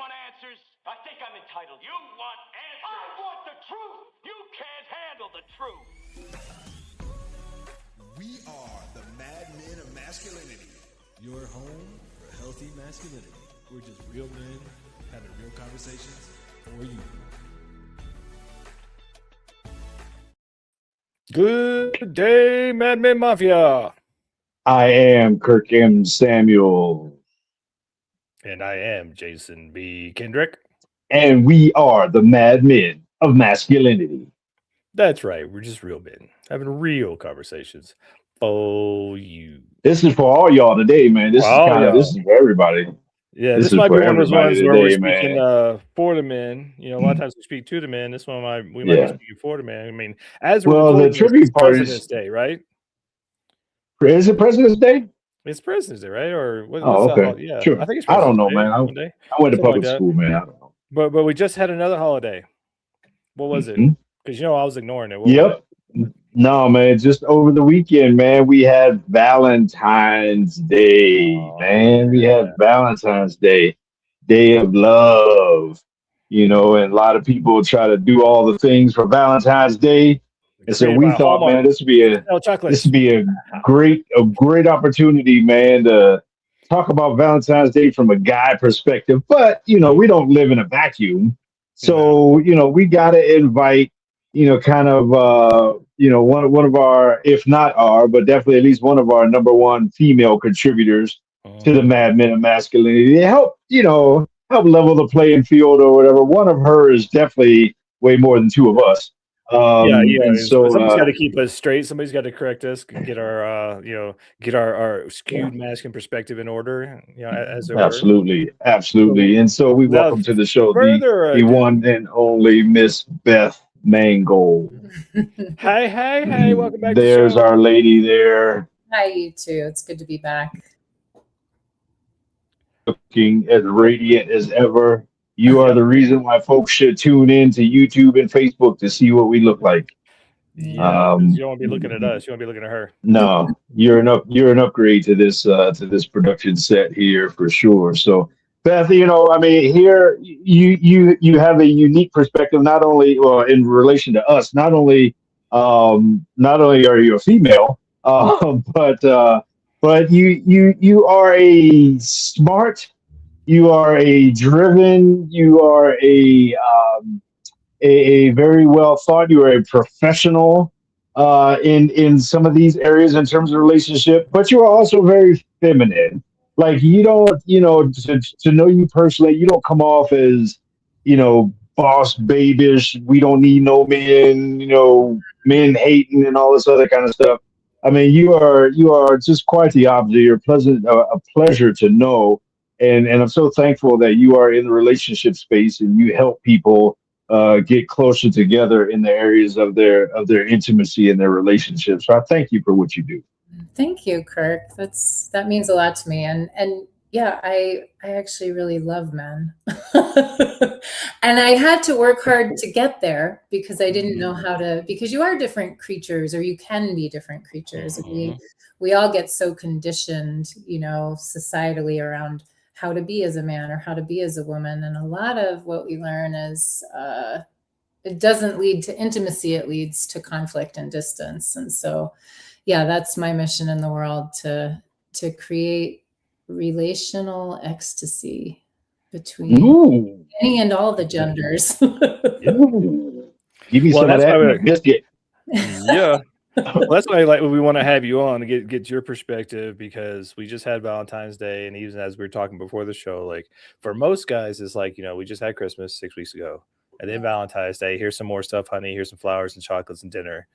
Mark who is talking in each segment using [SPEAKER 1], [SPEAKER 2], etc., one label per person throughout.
[SPEAKER 1] want answers? I think I'm entitled. You want answers? I want the truth. You can't handle the truth.
[SPEAKER 2] We are the Mad Men of Masculinity.
[SPEAKER 3] Your home for healthy masculinity. We're just real men having real conversations for you.
[SPEAKER 4] Good day, Mad Men Mafia.
[SPEAKER 5] I am Kirk M. Samuel.
[SPEAKER 4] And I am Jason B. Kendrick.
[SPEAKER 5] And we are the Mad Men of Masculinity.
[SPEAKER 4] That's right. We're just real men having real conversations for you.
[SPEAKER 5] This is for all y'all today, man. This is for everybody.
[SPEAKER 4] Yeah, this might be one of those ones where we're speaking for the men. You know, a lot of times we speak to the men. This one we might be speaking for the men. I mean, as we're
[SPEAKER 5] the tribute party is
[SPEAKER 4] President's Day, right?
[SPEAKER 5] Is it President's Day?
[SPEAKER 4] It's President's Day, right? Or what's
[SPEAKER 5] okay.
[SPEAKER 4] Yeah,
[SPEAKER 5] sure.
[SPEAKER 4] I think it's
[SPEAKER 5] I don't know,
[SPEAKER 4] Day,
[SPEAKER 5] man. I went to public school, man. I don't know.
[SPEAKER 4] But we just had another holiday. What was it? Because I was ignoring it.
[SPEAKER 5] Yep. No, man. Just over the weekend, man, we had Valentine's Day. Man, we had Valentine's Day, Day of Love. You know, and a lot of people try to do all the things for Valentine's Day. And so we thought, man, this would be a great opportunity, man, to talk about Valentine's Day from a guy perspective. But, you know, we don't live in a vacuum. So, you know, we got to invite, you know, kind of, one of our, if not our, but definitely at least one of our number one female contributors to the Mad Men of Masculinity to help level the playing field or whatever. One of her is definitely way more than two of us.
[SPEAKER 4] And so somebody's got to keep us straight. Somebody's got to correct us, get our skewed masculine perspective in order. You know, as
[SPEAKER 5] absolutely. And so we welcome to the show the one and only Miss Beth Mongold.
[SPEAKER 4] Hey, welcome back.
[SPEAKER 5] There's our lady there.
[SPEAKER 6] Hi, you too. It's good to be back.
[SPEAKER 5] Looking as radiant as ever. You are the reason why folks should tune in to YouTube and Facebook to see what we look like.
[SPEAKER 4] Yeah, you don't want to be looking at us. You want to be looking at her.
[SPEAKER 5] No, you're an upgrade to this production set here for sure. So, Beth, you know, I mean, here you have a unique perspective, not only in relation to us. Not only are you a female, but you are a smart. You are a driven. You are a very well thought. You are a professional in some of these areas in terms of relationship. But you are also very feminine. Like you don't, you know, to know you personally, you don't come off as, you know, boss babyish. We don't need no men. You know, men hating and all this other kind of stuff. I mean, you are just quite the opposite. You're a pleasure to know. And I'm so thankful that you are in the relationship space and you help people get closer together in the areas of their intimacy and their relationships. So I thank you for what you do.
[SPEAKER 6] Thank you, Kirk. That means a lot to me. And yeah, I actually really love men. And I had to work hard to get there because I didn't know how to, because you are different creatures, or you can be different creatures. And we all get so conditioned, you know, societally around how to be as a man or how to be as a woman. And a lot of what we learn is it doesn't lead to intimacy, it leads to conflict and distance. And so, yeah, that's my mission in the world, to create relational ecstasy between any and all the genders.
[SPEAKER 5] Give me some of that biscuit.
[SPEAKER 4] Yeah. Well, that's why we want to have you on to get your perspective, because we just had Valentine's Day, and even as we were talking before the show, like for most guys, it's like, you know, we just had Christmas 6 weeks ago, and then Valentine's Day. Here's some more stuff, honey. Here's some flowers and chocolates and dinner,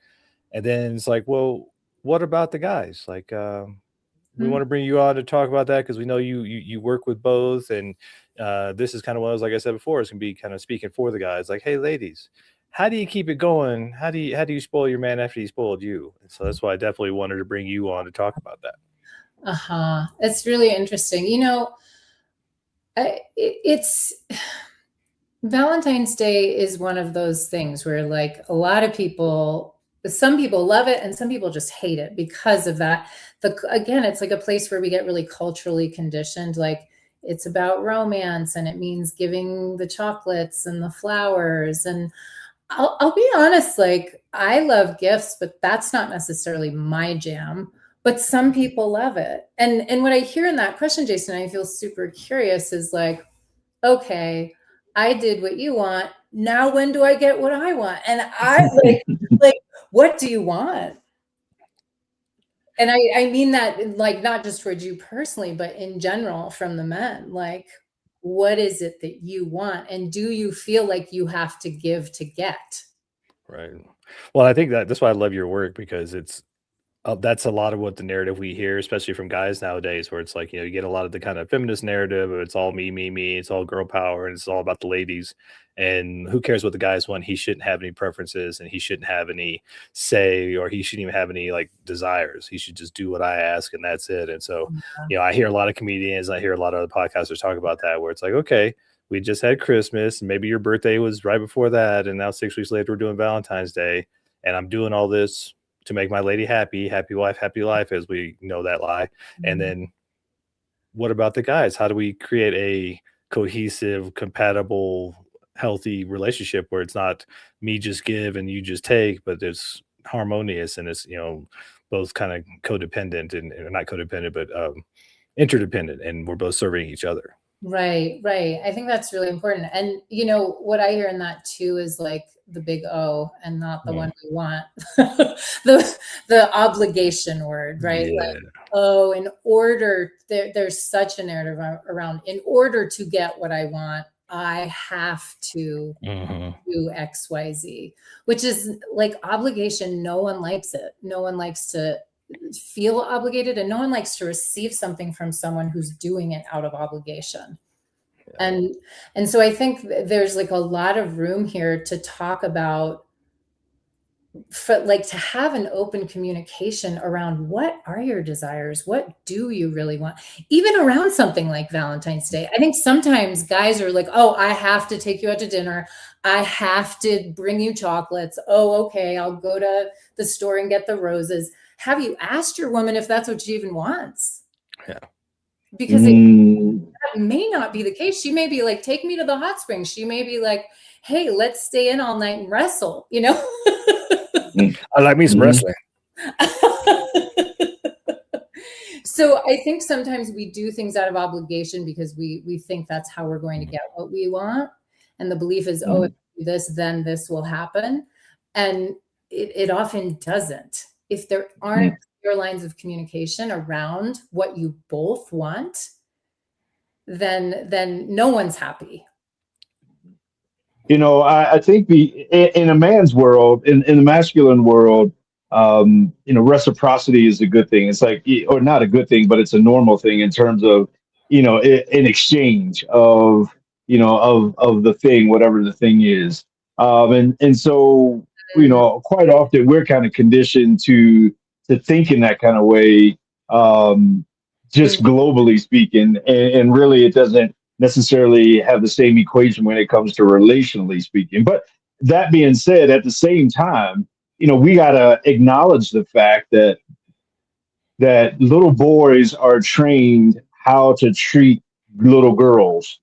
[SPEAKER 4] and then it's like, well, what about the guys? Like, we want to bring you on to talk about that because we know you work with both, and this is kind of one of those, like I said before, it's gonna be kind of speaking for the guys. Like, hey, ladies, how do you keep it going? How do you spoil your man after he spoiled you? And so that's why I definitely wanted to bring you on to talk about that.
[SPEAKER 6] It's really interesting. You know, it's Valentine's Day is one of those things where, like, a lot of people, some people love it and some people just hate it because of that. Again, it's like a place where we get really culturally conditioned. Like, it's about romance, and it means giving the chocolates and the flowers. And I'll be honest, like, I love gifts, but that's not necessarily my jam. But some people love it. And what I hear in that question, Jason, I feel super curious, is like, okay, I did what you want. Now when do I get what I want? And I like, what do you want? And I mean that, like, not just towards you personally, but in general from the men. Like, what is it that you want? And do you feel like you have to give to get?
[SPEAKER 4] Right. Well, I think that's why I love your work, because that's a lot of what the narrative we hear, especially from guys nowadays, where it's like, you get a lot of the kind of feminist narrative, it's all me, me, me, it's all girl power, and it's all about the ladies. And who cares what the guys want? He shouldn't have any preferences, and he shouldn't have any say, or he shouldn't even have any like desires. He should just do what I ask, and that's it. And so, I hear a lot of comedians, I hear a lot of other podcasters talk about that, where it's like, okay, we just had Christmas, and maybe your birthday was right before that, and now 6 weeks later we're doing Valentine's Day, and I'm doing all this to make my lady happy wife, happy life, as we know that lie. And then what about the guys? How do we create a cohesive, compatible, healthy relationship where it's not me just give and you just take, but it's harmonious, and it's, both kind of codependent and not codependent, but interdependent, and we're both serving each other.
[SPEAKER 6] Right. I think that's really important. And what I hear in that too is like the big O, and not the one we want. the obligation word, right?
[SPEAKER 4] Yeah.
[SPEAKER 6] Like, oh, in order, there's such a narrative around, in order to get what I want, I have to do X, Y, Z, which is like obligation. No one likes it. No one likes to feel obligated, and no one likes to receive something from someone who's doing it out of obligation. And so I think there's like a lot of room here to talk about, to have an open communication around, what are your desires? What do you really want? Even around something like Valentine's Day. I think sometimes guys are like, oh, I have to take you out to dinner. I have to bring you chocolates. Oh, okay, I'll go to the store and get the roses. Have you asked your woman if that's what she even wants?
[SPEAKER 4] Yeah.
[SPEAKER 6] Because that may not be the case. She may be like, take me to the hot springs. She may be like, hey, let's stay in all night and wrestle,
[SPEAKER 4] I like me some wrestling.
[SPEAKER 6] So I think sometimes we do things out of obligation because we think that's how we're going to get what we want. And the belief is, oh, if we do this, then this will happen. And it often doesn't. If there aren't clear lines of communication around what you both want, then no one's happy.
[SPEAKER 5] I think in a man's world, in the masculine world, reciprocity is a good thing. It's like, or not a good thing, but it's a normal thing in terms of, an exchange of the thing, whatever the thing is. And so, quite often we're kind of conditioned to think in that kind of way, just globally speaking, and really it doesn't necessarily have the same equation when it comes to relationally speaking. But that being said, at the same time, we got to acknowledge the fact that little boys are trained how to treat little girls,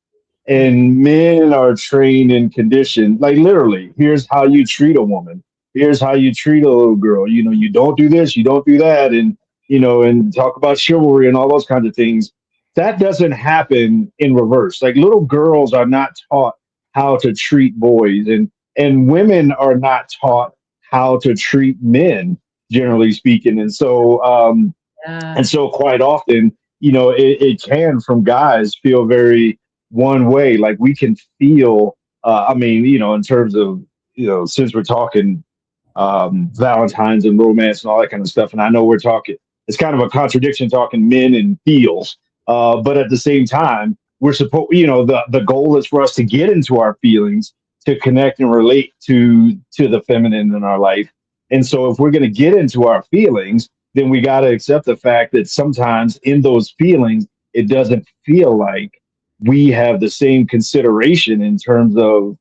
[SPEAKER 5] and men are trained and conditioned, like literally, here's how you treat a woman. Here's how you treat a little girl. You don't do this, you don't do that. And, and talk about chivalry and all those kinds of things. That doesn't happen in reverse. Like, little girls are not taught how to treat boys, and women are not taught how to treat men, generally speaking. And so, quite often, it can, from guys, feel very one way. Like, we can feel, in terms of, since we're talking Valentines and romance and all that kind of stuff. And I know it's kind of a contradiction talking men and feels. But at the same time, we're supposed, the goal is for us to get into our feelings, to connect and relate to the feminine in our life. And so if we're going to get into our feelings, then we got to accept the fact that sometimes in those feelings, it doesn't feel like we have the same consideration in terms of,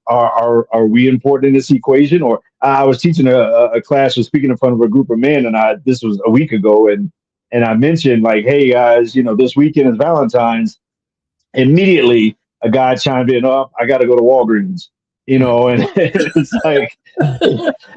[SPEAKER 5] are we important in this equation? Or I was teaching a class, was speaking in front of a group of men, and this was a week ago, and and I mentioned like, hey guys, this weekend is Valentine's, immediately a guy chimed in, oh, I got to go to Walgreens, and it's like,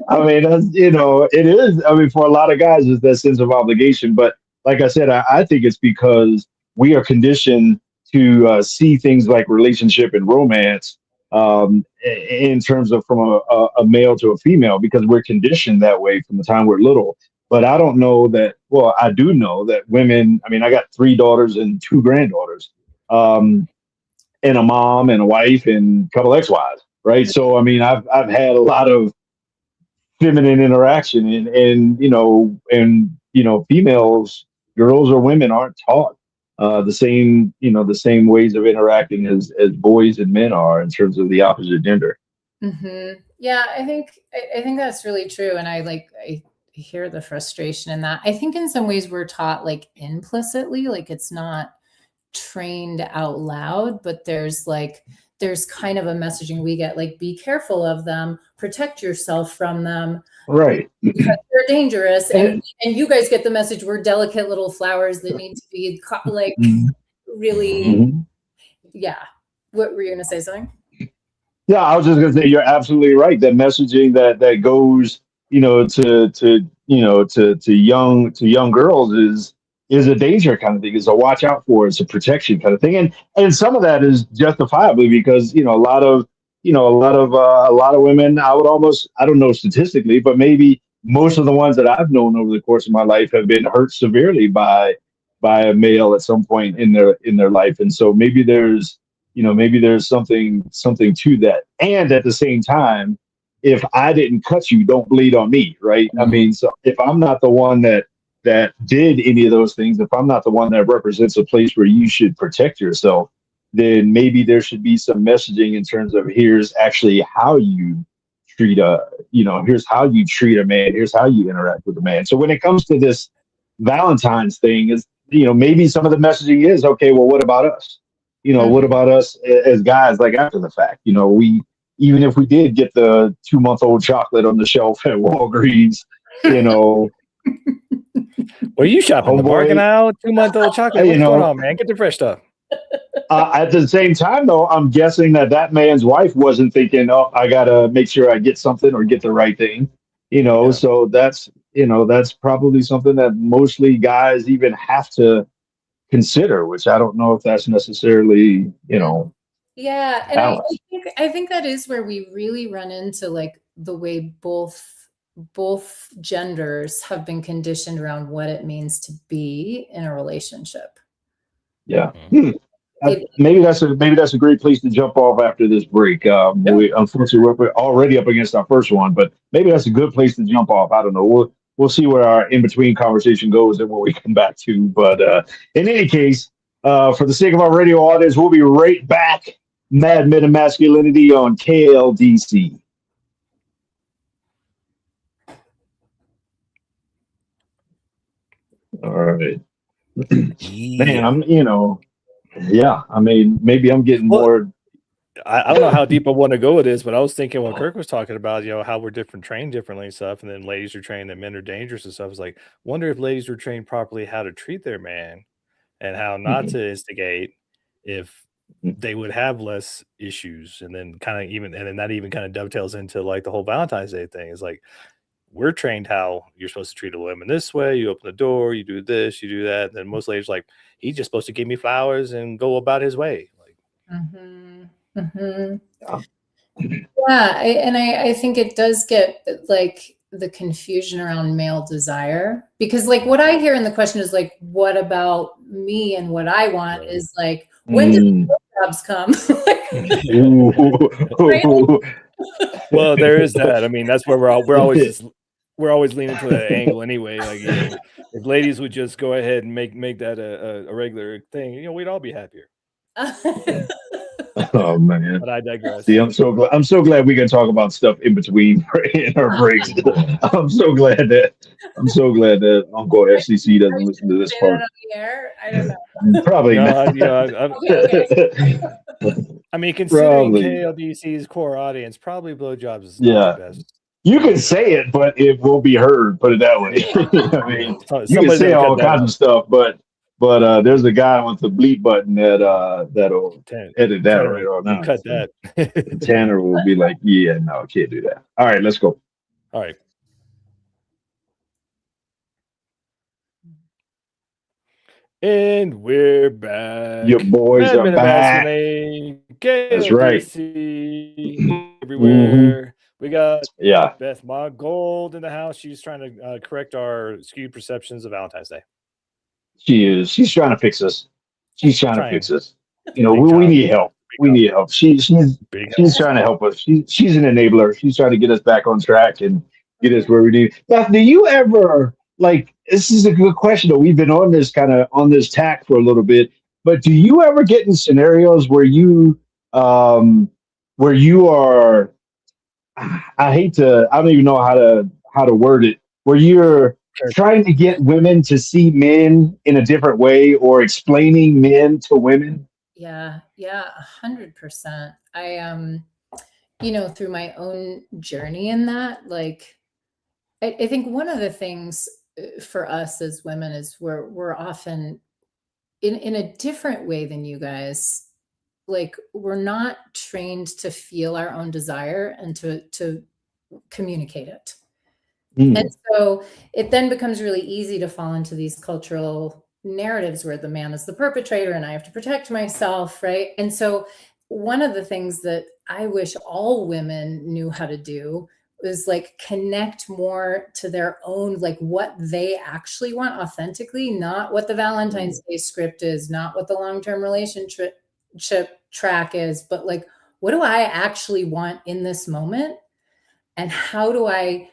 [SPEAKER 5] I mean, that's, it is. I mean, for a lot of guys, it's that sense of obligation. But like I said, I think it's because we are conditioned to see things like relationship and romance in terms of from a male to a female, because we're conditioned that way from the time we're little. But I don't know that. Well, I do know that women. I mean, I got 3 daughters and 2 granddaughters, and a mom and a wife and a couple ex-wives, right? So I mean, I've had a lot of feminine interaction, and females, girls or women aren't taught the same ways of interacting as boys and men are in terms of the opposite gender.
[SPEAKER 6] Yeah, I think that's really true, and I hear the frustration in that. I think in some ways we're taught like implicitly, like it's not trained out loud, but there's kind of a messaging we get, like, be careful of them, protect yourself from them,
[SPEAKER 5] right?
[SPEAKER 6] Because they're dangerous, and you guys get the message, we're delicate little flowers that need to be like really. Yeah, what were you gonna say? Something?
[SPEAKER 5] Yeah, I was just gonna say you're absolutely right. That messaging that goes, to young girls is a danger kind of thing. It's a watch out for. It's a protection kind of thing, and some of that is justifiably because a lot of women. I don't know statistically, but maybe most of the ones that I've known over the course of my life have been hurt severely by a male at some point in their life, and so maybe there's something to that. And at the same time, if I didn't cut you, don't bleed on me, right? I mean, so if I'm not the one that did any of those things, if I'm not the one that represents a place where you should protect yourself, then maybe there should be some messaging in terms of here's actually how you here's how you treat a man, here's how you interact with a man. So when it comes to this Valentine's thing, is maybe some of the messaging is, okay, well, what about us? What about us as guys, like after the fact? We, even if we did get the 2-month-old chocolate on the shelf at Walgreens,
[SPEAKER 4] Were you shopping the bargain aisle? 2-month-old chocolate? What's going on, man? Get the fresh stuff.
[SPEAKER 5] At the same time, though, I'm guessing that man's wife wasn't thinking, oh, I got to make sure I get something or get the right thing. So that's probably something that mostly guys even have to consider, which I don't know if that's necessarily,
[SPEAKER 6] Yeah, and I think that is where we really run into like the way both genders have been conditioned around what it means to be in a relationship.
[SPEAKER 5] Yeah. Maybe that's a great place to jump off after this break. We unfortunately we're already up against our first one, but maybe that's a good place to jump off. I don't know. We'll see where our in-between conversation goes and what we come back to. But in any case, for the sake of our radio audience, we'll be right back. Mad Men of Masculinity on KLDC. All right. Man, I mean, maybe I'm getting more.
[SPEAKER 4] I don't know how deep I want to go with this, but I was thinking when Kirk was talking about, how we're trained differently and stuff, and then ladies are trained that men are dangerous and stuff. I was like, wonder if ladies were trained properly how to treat their man and how not to instigate, if they would have less issues. And then that even kind of dovetails into like the whole Valentine's Day thing. Is like, we're trained how you're supposed to treat a woman this way. You open the door, you do this, you do that. And then most ladies like, he's just supposed to give me flowers and go about his way. Like,
[SPEAKER 6] I think it does get like the confusion around male desire, because like what I hear in the question is like, what about me and what I want is like, when do the jobs come?
[SPEAKER 4] Well, there is that. I mean, that's where we're always leaning to that angle anyway. Like, if ladies would just go ahead and make that a regular thing, we'd all be happier.
[SPEAKER 5] Oh man!
[SPEAKER 4] But I digress.
[SPEAKER 5] See, I'm so glad we can talk about stuff in between in our breaks. I'm so glad that Uncle FCC doesn't listen to this part.
[SPEAKER 6] I don't know.
[SPEAKER 5] Probably not.
[SPEAKER 4] I mean, considering KLDC's core audience, probably blowjobs is not the best.
[SPEAKER 5] You can say it, but it will be heard. Put it that way. I mean, you can
[SPEAKER 4] Somebody's
[SPEAKER 5] say
[SPEAKER 4] gonna cut
[SPEAKER 5] all
[SPEAKER 4] that
[SPEAKER 5] kinds of
[SPEAKER 4] out.
[SPEAKER 5] stuff, but there's a guy with the bleep button that'll edit that
[SPEAKER 4] Tanner
[SPEAKER 5] right on
[SPEAKER 4] will
[SPEAKER 5] now.
[SPEAKER 4] cut
[SPEAKER 5] So
[SPEAKER 4] that.
[SPEAKER 5] Tanner will be like, "Yeah, no, can't do that." All right, let's go.
[SPEAKER 4] All right. And we're
[SPEAKER 5] Your
[SPEAKER 4] back.
[SPEAKER 5] boys
[SPEAKER 4] Mad
[SPEAKER 5] are
[SPEAKER 4] Men of
[SPEAKER 5] back.
[SPEAKER 4] Masculinity,
[SPEAKER 5] That's right.
[SPEAKER 4] KOTC,
[SPEAKER 5] Hmm.
[SPEAKER 4] everywhere. We got
[SPEAKER 5] Yeah,
[SPEAKER 4] Beth Mongold in the house. She's trying to correct our skewed perceptions of Valentine's Day.
[SPEAKER 5] she is. She's trying to fix us. She's trying to
[SPEAKER 4] Trying.
[SPEAKER 5] fix us. You know,
[SPEAKER 4] Big
[SPEAKER 5] we
[SPEAKER 4] job.
[SPEAKER 5] need help.
[SPEAKER 4] Big
[SPEAKER 5] We
[SPEAKER 4] help.
[SPEAKER 5] need help.
[SPEAKER 4] Big
[SPEAKER 5] She's trying to help us. She's an enabler. She's trying to get us back on track and get us where we need. Beth, do you ever like? This is a good question. Though we've been on this kind of on this tack for a little bit, but do you ever get in scenarios um, where you are? I hate to. I don't even know how to word it. Where you're trying to get women to see men in a different way, or explaining men to women.
[SPEAKER 6] Yeah, 100%. Through my own journey in that, like, I think one of the things for us as women is we're often in a different way than you guys. Like, we're not trained to feel our own desire and to communicate it. And
[SPEAKER 5] Mm.
[SPEAKER 6] so it then becomes really easy to fall into these cultural narratives where the man is the perpetrator and I have to protect myself, right? And so one of the things that I wish all women knew how to do is like connect more to their own, like what they actually want authentically, not what the Valentine's Day script is, not what the long-term relationship track is, but like, what do I actually want in this moment? And how do I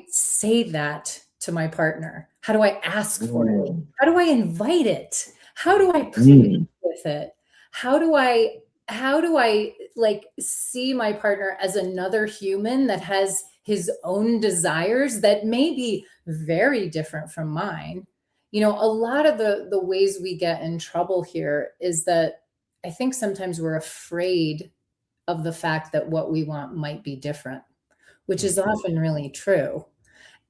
[SPEAKER 6] say that to my partner? How do I ask for it?
[SPEAKER 5] Mm.
[SPEAKER 6] How do I invite it? How do I play
[SPEAKER 5] Mm.
[SPEAKER 6] with it? How do I like see my partner as another human that has his own desires that may be very different from mine? A lot of the ways we get in trouble here is that I think sometimes we're afraid of the fact that what we want might be different, which is often really true.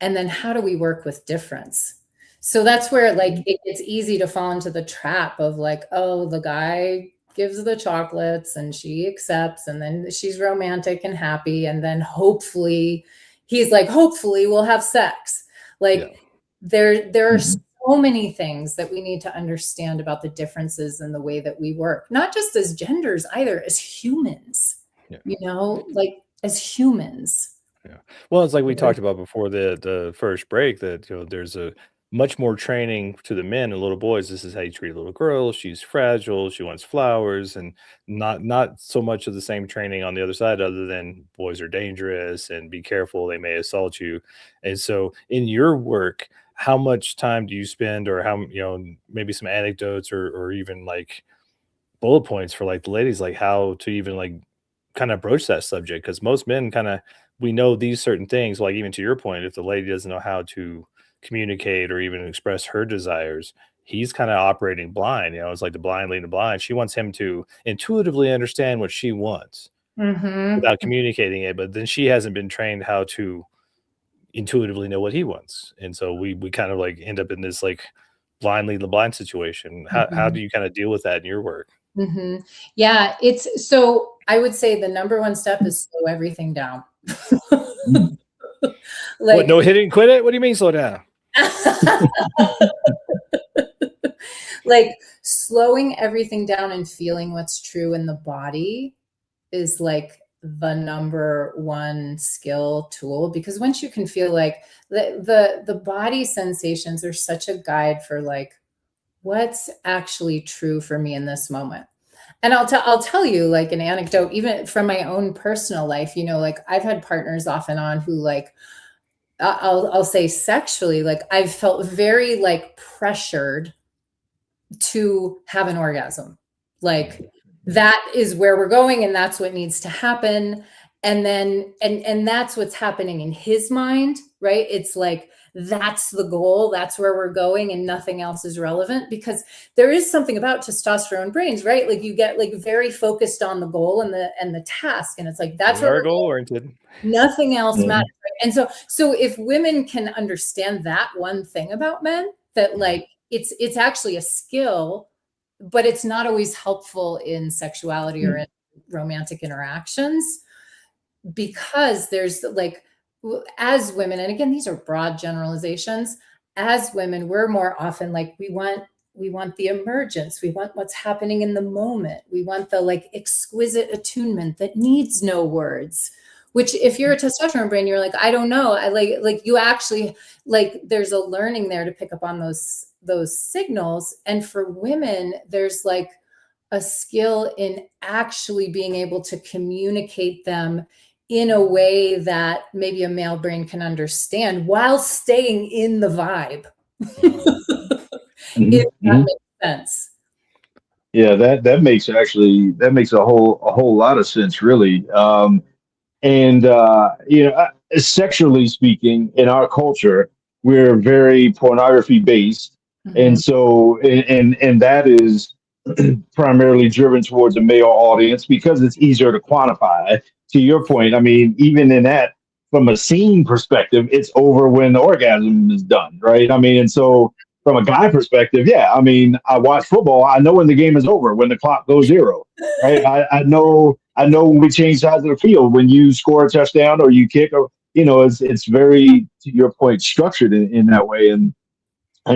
[SPEAKER 6] And then how do we work with difference? So that's where like it's easy to fall into the trap of like, oh, the guy gives the chocolates and she accepts and then she's romantic and happy and then hopefully we'll have sex. Like there are so many things that we need to understand about the differences in the way that we work, not just as genders either, as humans, like as humans.
[SPEAKER 4] Yeah. Well, it's like we talked about before the first break that there's a much more training to the men and little boys. This is how you treat a little girl. She's fragile. She wants flowers, and not so much of the same training on the other side, other than boys are dangerous and be careful. They may assault you. And so, in your work, how much time do you spend, or how maybe some anecdotes or even like bullet points for like the ladies, like how to even like kind of broach that subject? Because most men kind of we know these certain things, like even to your point, if the lady doesn't know how to communicate or even express her desires, he's kind of operating blind. It's like the blind leading the blind. She wants him to intuitively understand what she wants
[SPEAKER 6] Mm-hmm.
[SPEAKER 4] without communicating it, but then she hasn't been trained how to intuitively know what he wants. And so we kind of like end up in this like blind leading the blind situation. How do you kind of deal with that in your work?
[SPEAKER 6] Mm-hmm. Yeah, so I would say the number one step is slow everything down.
[SPEAKER 4] What, no hit it and quit it? What do you mean slow down?
[SPEAKER 6] Like slowing everything down and feeling what's true in the body is like the number one skill tool, because once you can feel like the body sensations are such a guide for like what's actually true for me in this moment. And I'll tell you like an anecdote, even from my own personal life, like I've had partners off and on who like, I'll say sexually, like I've felt very like pressured to have an orgasm. Like that is where we're going and that's what needs to happen. And then, and that's what's happening in his mind, right? It's like, that's the goal, that's where we're going, and nothing else is relevant. Because there is something about testosterone brains, right? Like you get like very focused on the goal and the task, and it's like that's
[SPEAKER 4] We
[SPEAKER 6] where
[SPEAKER 4] are goal oriented.
[SPEAKER 6] nothing else matters. Right? And so if women can understand that one thing about men, that like it's actually a skill, but it's not always helpful in sexuality or in romantic interactions, because there's like, as women, and again, these are broad generalizations, as women, we're more often like, we want the emergence, we want what's happening in the moment, we want the like exquisite attunement that needs no words. Which if you're a testosterone brain, you're like, I don't know, I like you actually like, there's a learning there to pick up on those signals. And for women, there's like a skill in actually being able to communicate them in a way that maybe a male brain can understand while staying in the vibe. If that makes sense.
[SPEAKER 5] Yeah, that makes a whole lot of sense, really. And sexually speaking, in our culture, we're very pornography based, and so and that is primarily driven towards a male audience because it's easier to quantify. To your point, I mean, even in that, from a scene perspective, it's over when the orgasm is done, right? I mean, and so from a guy perspective, yeah, I mean, I watch football. I know when the game is over, when the clock goes zero, right? I know when we change sides of the field, when you score a touchdown or you kick, or it's very, to your point, structured in that way, and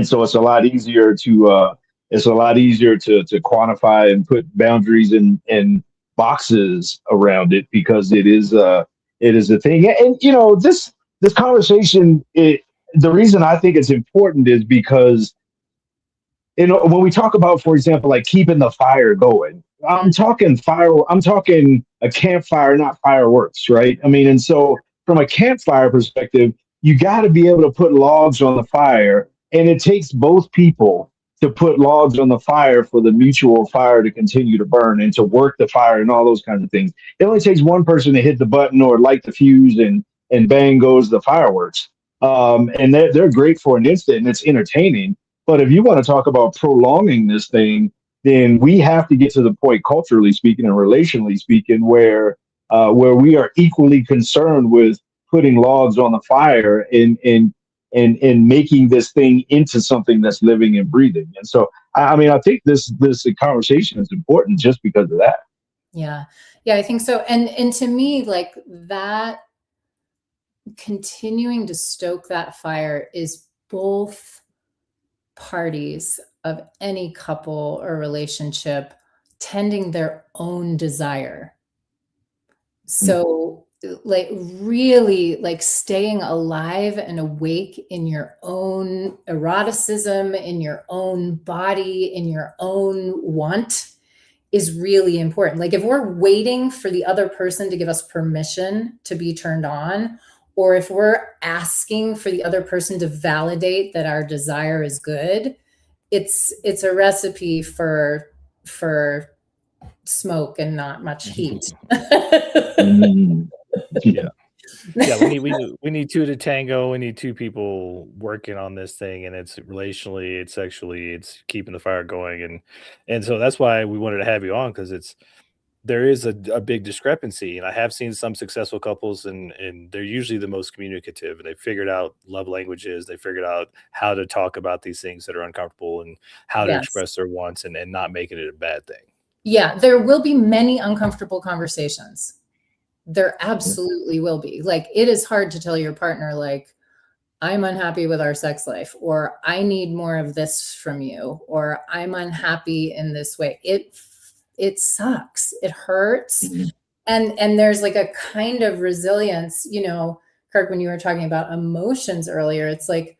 [SPEAKER 5] so it's a lot easier to quantify and put boundaries and boxes around it, because it is a thing. And this conversation, the reason I think it's important is because when we talk about, for example, like keeping the fire going, I'm talking a campfire, not fireworks, right? I mean, and so from a campfire perspective, you got to be able to put logs on the fire, and it takes both people to put logs on the fire for the mutual fire to continue to burn and to work the fire and all those kinds of things. It only takes one person to hit the button or light the fuse, and bang goes the fireworks. And they're great for an instant, and it's entertaining. But if you want to talk about prolonging this thing, then we have to get to the point, culturally speaking and relationally speaking, where we are equally concerned with putting logs on the fire and making this thing into something that's living and breathing. And so, I mean, I think this conversation is important just because of that.
[SPEAKER 6] Yeah, I think so. And to me, like that, continuing to stoke that fire is both parties of any couple or relationship tending their own desire. So like really like staying alive and awake in your own eroticism, in your own body, in your own want is really important. Like if we're waiting for the other person to give us permission to be turned on, or if we're asking for the other person to validate that our desire is good, it's a recipe for smoke and not much heat.
[SPEAKER 4] Yeah. We need two to tango. We need two people working on this thing, and it's relationally, it's sexually, it's keeping the fire going, and so that's why we wanted to have you on, because there is a big discrepancy. And I have seen some successful couples, and they're usually the most communicative, and they figured out love languages. They figured out how to talk about these things that are uncomfortable and how to express their wants and not making it a bad thing.
[SPEAKER 6] Yeah, there will be many uncomfortable conversations. There absolutely will be. Like, it is hard to tell your partner, like, I'm unhappy with our sex life, or I need more of this from you, or I'm unhappy in this way. It sucks. It hurts. And there's like a kind of resilience, Kirk, when you were talking about emotions earlier, it's like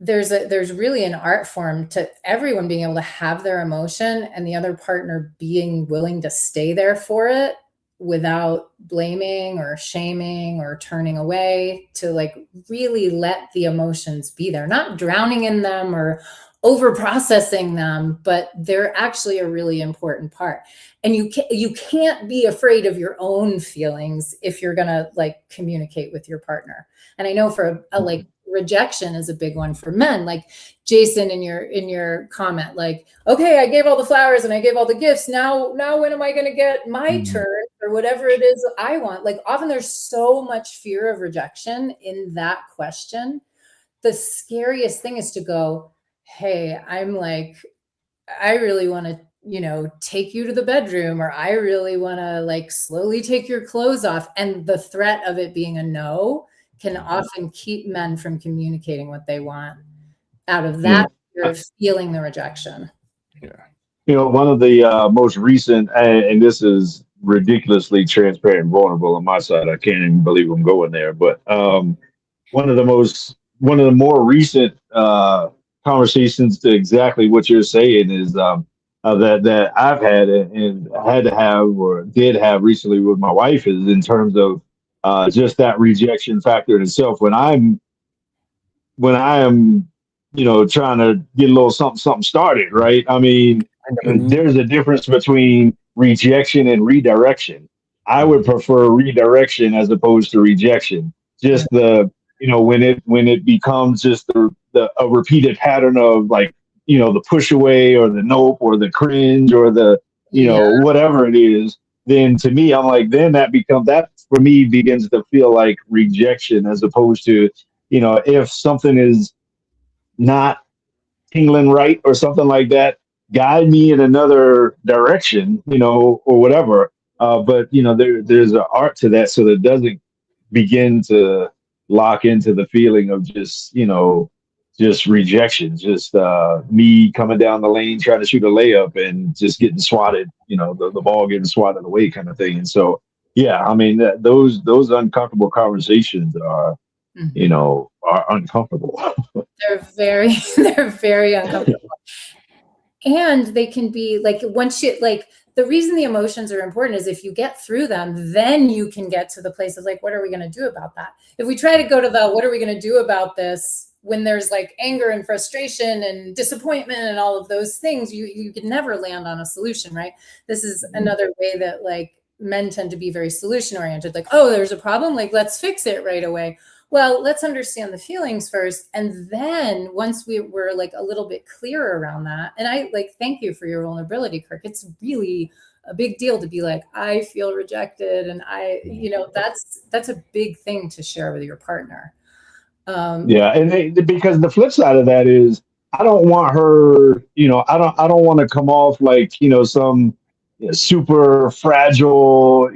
[SPEAKER 6] there's really an art form to everyone being able to have their emotion and the other partner being willing to stay there for it without blaming or shaming or turning away, to like really let the emotions be there, not drowning in them or over processing them, but they're actually a really important part. And you can't be afraid of your own feelings if you're going to like communicate with your partner. And I know for like rejection is a big one for men. Like Jason, in your comment, like, okay, I gave all the flowers and I gave all the gifts. Now when am I going to get my turn or whatever it is I want? Like often there's so much fear of rejection in that question. The scariest thing is to go, hey, I'm like, I really want to, take you to the bedroom, or I really want to like slowly take your clothes off. And the threat of it being a no can often keep men from communicating what they want out of that fear of feeling the rejection.
[SPEAKER 5] Yeah. One of the most recent, and this is ridiculously transparent and vulnerable on my side. I can't even believe I'm going there, but one of the more recent conversations to exactly what you're saying is that I've had and had to have or did have recently with my wife is in terms of just that rejection factor in itself. When I am trying to get a little something started, right? I mean, there's a difference between rejection and redirection. I would prefer redirection as opposed to rejection. Just when it becomes just a repeated pattern of like, the push away or the nope or the cringe or the, whatever it is, then to me, I'm like, then that for me begins to feel like rejection as opposed to, if something is not tingling right or something like that, guide me in another direction, or whatever. But there's an art to that, so that it doesn't begin to lock into the feeling of just rejection, just me coming down the lane trying to shoot a layup and just getting swatted, the ball getting swatted away kind of thing. And so, yeah, I mean, those uncomfortable conversations are uncomfortable.
[SPEAKER 6] They're very uncomfortable. And they can be like, the reason the emotions are important is if you get through them, then you can get to the place of like, what are we going to do about that? If we try to go to what are we going to do about this when there's like anger and frustration and disappointment and all of those things, you can never land on a solution, right? This is another way that like men tend to be very solution oriented. Like, oh, there's a problem. Like, let's fix it right away. Well, let's understand the feelings first. And then once we're like a little bit clearer around that, and I like, thank you for your vulnerability, Kirk. It's really a big deal to be like, I feel rejected. And that's a big thing to share with your partner.
[SPEAKER 5] And because the flip side of that is I don't want her, I don't want to come off like, some super fragile,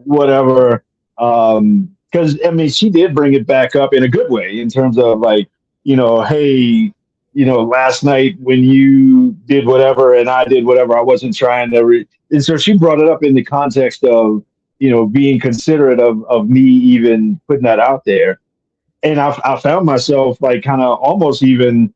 [SPEAKER 5] whatever. Because I mean, she did bring it back up in a good way in terms of like, hey, last night when you did whatever and I did whatever, I wasn't trying to. And so she brought it up in the context of, being considerate of me even putting that out there. And I found myself like kind of almost even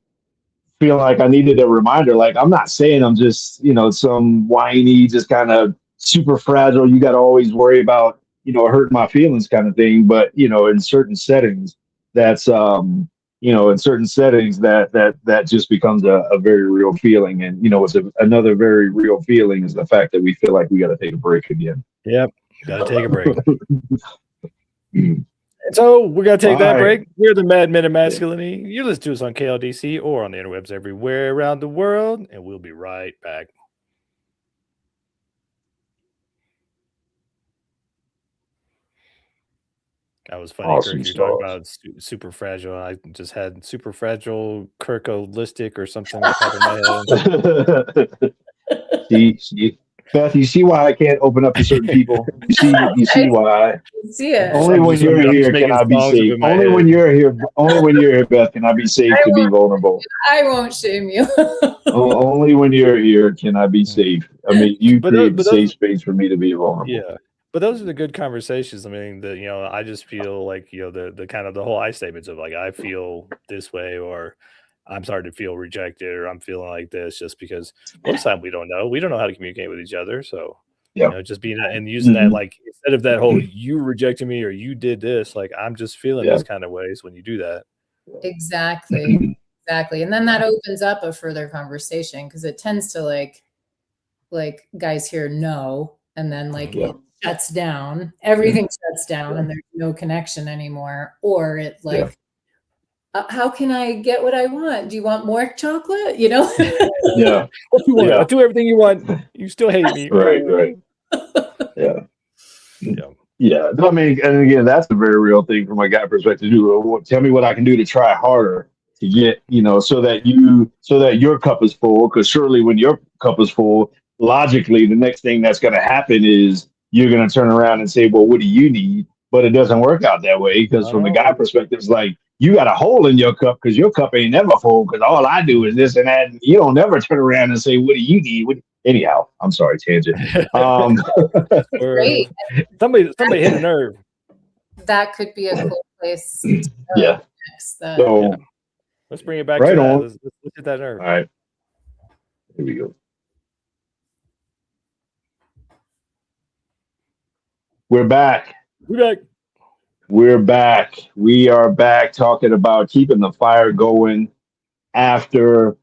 [SPEAKER 5] feeling like I needed a reminder. Like, I'm not saying I'm just, some whiny, just kind of super fragile. You got to always worry about, hurting my feelings kind of thing. But, in certain settings, that's, in certain settings that just becomes a very real feeling. And, it's another very real feeling is the fact that we feel like we got to take a break again.
[SPEAKER 4] Yep. Got to take a break. So we're going to take that break. We're the Mad Men of Masculinity. You listen to us on KLDC or on the interwebs everywhere around the world, and we'll be right back. That was funny,
[SPEAKER 5] Awesome
[SPEAKER 4] Kirk. You're talking about super fragile. I just had super fragile Kirkolistic or something pop in my head.
[SPEAKER 5] See, Beth, you see why I can't open up to certain people? You see why?
[SPEAKER 6] See it.
[SPEAKER 5] Only when you're here can I be safe. Only when you're here, Beth, can I be safe to be vulnerable.
[SPEAKER 6] I won't shame you.
[SPEAKER 5] Only when you're here can I be safe. I mean, you create a safe space for me to be vulnerable.
[SPEAKER 4] Yeah. But those are the good conversations. I mean, I just feel like, the kind of the whole I statements of like, I feel this way, or I'm starting to feel rejected, or I'm feeling like this, just because most of the time we don't know how to communicate with each other. So, just being and using that, like, instead of that whole you rejected me or you did this, like, I'm just feeling this kind of ways when you do that.
[SPEAKER 6] Exactly. And then that opens up a further conversation because it tends to like guys hear no, and then like it shuts down, everything shuts down and there's no connection anymore. Or it like how can I get what I want? Do you want more chocolate? You know?
[SPEAKER 5] Yeah.
[SPEAKER 4] What you want?
[SPEAKER 5] Yeah.
[SPEAKER 4] I'll do everything you want. You still hate me.
[SPEAKER 5] Right. Yeah.
[SPEAKER 4] Yeah.
[SPEAKER 5] Yeah. I mean, and again, that's a very real thing from a guy perspective too. Tell me what I can do to try harder to get, so that your cup is full. Because surely when your cup is full, logically, the next thing that's going to happen is you're going to turn around and say, well, what do you need? But it doesn't work out that way, because from the guy perspective, it's like, you got a hole in your cup because your cup ain't never full, because all I do is this and that. And you don't never turn around and say, what do you need? Anyhow, I'm sorry, tangent.
[SPEAKER 6] Great.
[SPEAKER 4] Somebody hit a nerve.
[SPEAKER 6] That could be a cool place. To
[SPEAKER 5] Yeah.
[SPEAKER 6] So
[SPEAKER 4] let's bring it back
[SPEAKER 5] right
[SPEAKER 4] to
[SPEAKER 5] on.
[SPEAKER 4] that. Let's hit that nerve.
[SPEAKER 5] All right. Here we go. We're back. We're back. We are back talking about keeping the fire going after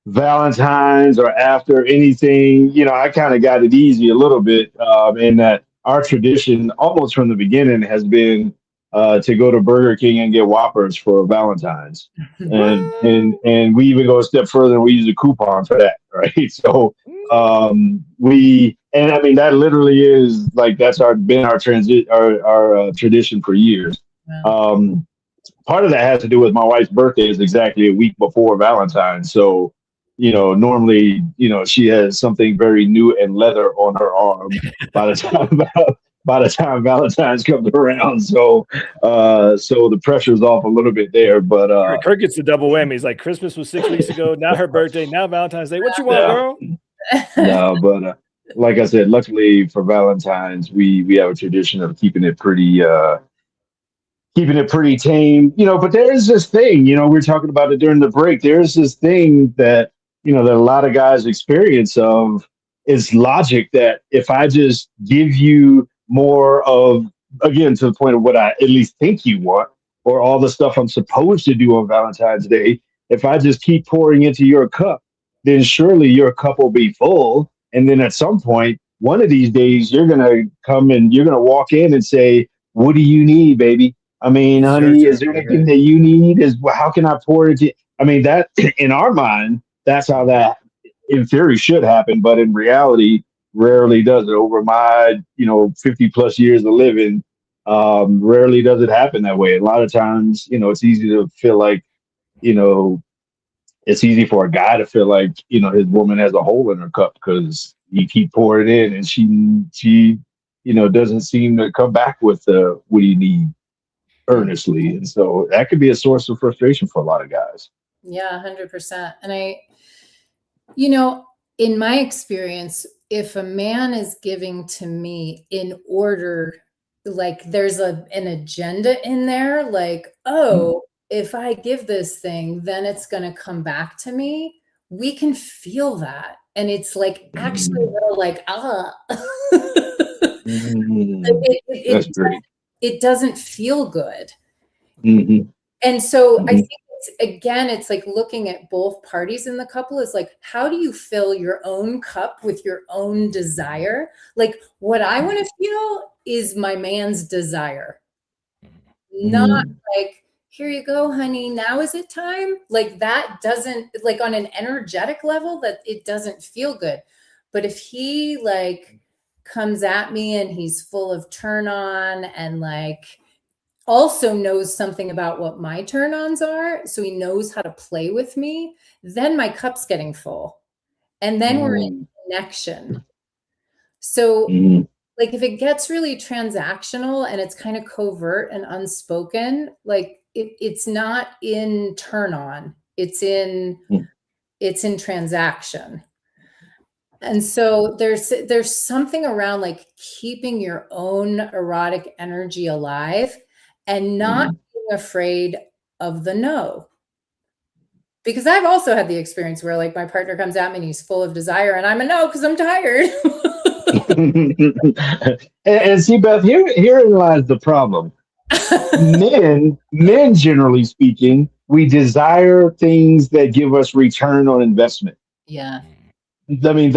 [SPEAKER 5] Valentine's or after anything. I kind of got it easy a little bit, in that our tradition almost from the beginning has been to go to Burger King and get Whoppers for Valentine's. And we even go a step further and we use a coupon for that, right? So I mean, that literally is like, that's been our tradition for years. Part of that has to do with my wife's birthday is exactly a week before Valentine's. So, normally, she has something very new and leather on her arm by the time Valentine's comes around. So the pressure's off a little bit there. But
[SPEAKER 4] Kirk gets the double whammy. He's like, Christmas was 6 weeks ago. Now her birthday. Now Valentine's Day. What you want, girl?
[SPEAKER 5] No, but like I said, luckily for Valentine's, we have a tradition of keeping it pretty tame, but there is this thing, we were talking about it during the break. There's this thing that, that a lot of guys experience of, is logic, that if I just give you more of, again, to the point of what I at least think you want, or all the stuff I'm supposed to do on Valentine's Day, if I just keep pouring into your cup, then surely your cup will be full. And then at some point, one of these days, you're going to come and you're going to walk in and say, what do you need, baby? I mean, honey, is there anything that you need? How can I pour it into? I mean, that in our mind, that's how that in theory should happen. But in reality, rarely does it. Over my, 50 plus years of living, rarely does it happen that way. A lot of times, it's easy to feel like, it's easy for a guy to feel like, his woman has a hole in her cup because you keep pouring in and she, doesn't seem to come back with what do you need earnestly. And so that could be a source of frustration for a lot of guys.
[SPEAKER 6] Yeah, 100%. And in my experience, if a man is giving to me in order, like there's an agenda in there, like, if I give this thing, then it's going to come back to me. We can feel that. And it's like, actually, we're like,
[SPEAKER 5] That's great.
[SPEAKER 6] It doesn't feel good.
[SPEAKER 5] Mm-hmm.
[SPEAKER 6] And so I think it's like looking at both parties in the couple is like, how do you fill your own cup with your own desire? Like, what I want to feel is my man's desire, not like, here you go, honey, now is it time? Like, that doesn't, like, on an energetic level, that it doesn't feel good. But if he like comes at me and he's full of turn on and like also knows something about what my turn ons are, so he knows how to play with me, then my cup's getting full. And then we're in connection. So like, if it gets really transactional and it's kind of covert and unspoken, like it's not in turn on, it's in transaction. And so there's something around like keeping your own erotic energy alive and not being afraid of the no. Because I've also had the experience where like my partner comes at me and he's full of desire and I'm a no because I'm tired.
[SPEAKER 5] and see, Beth, herein lies the problem. Men, generally speaking, we desire things that give us return on investment.
[SPEAKER 6] Yeah.
[SPEAKER 5] I mean,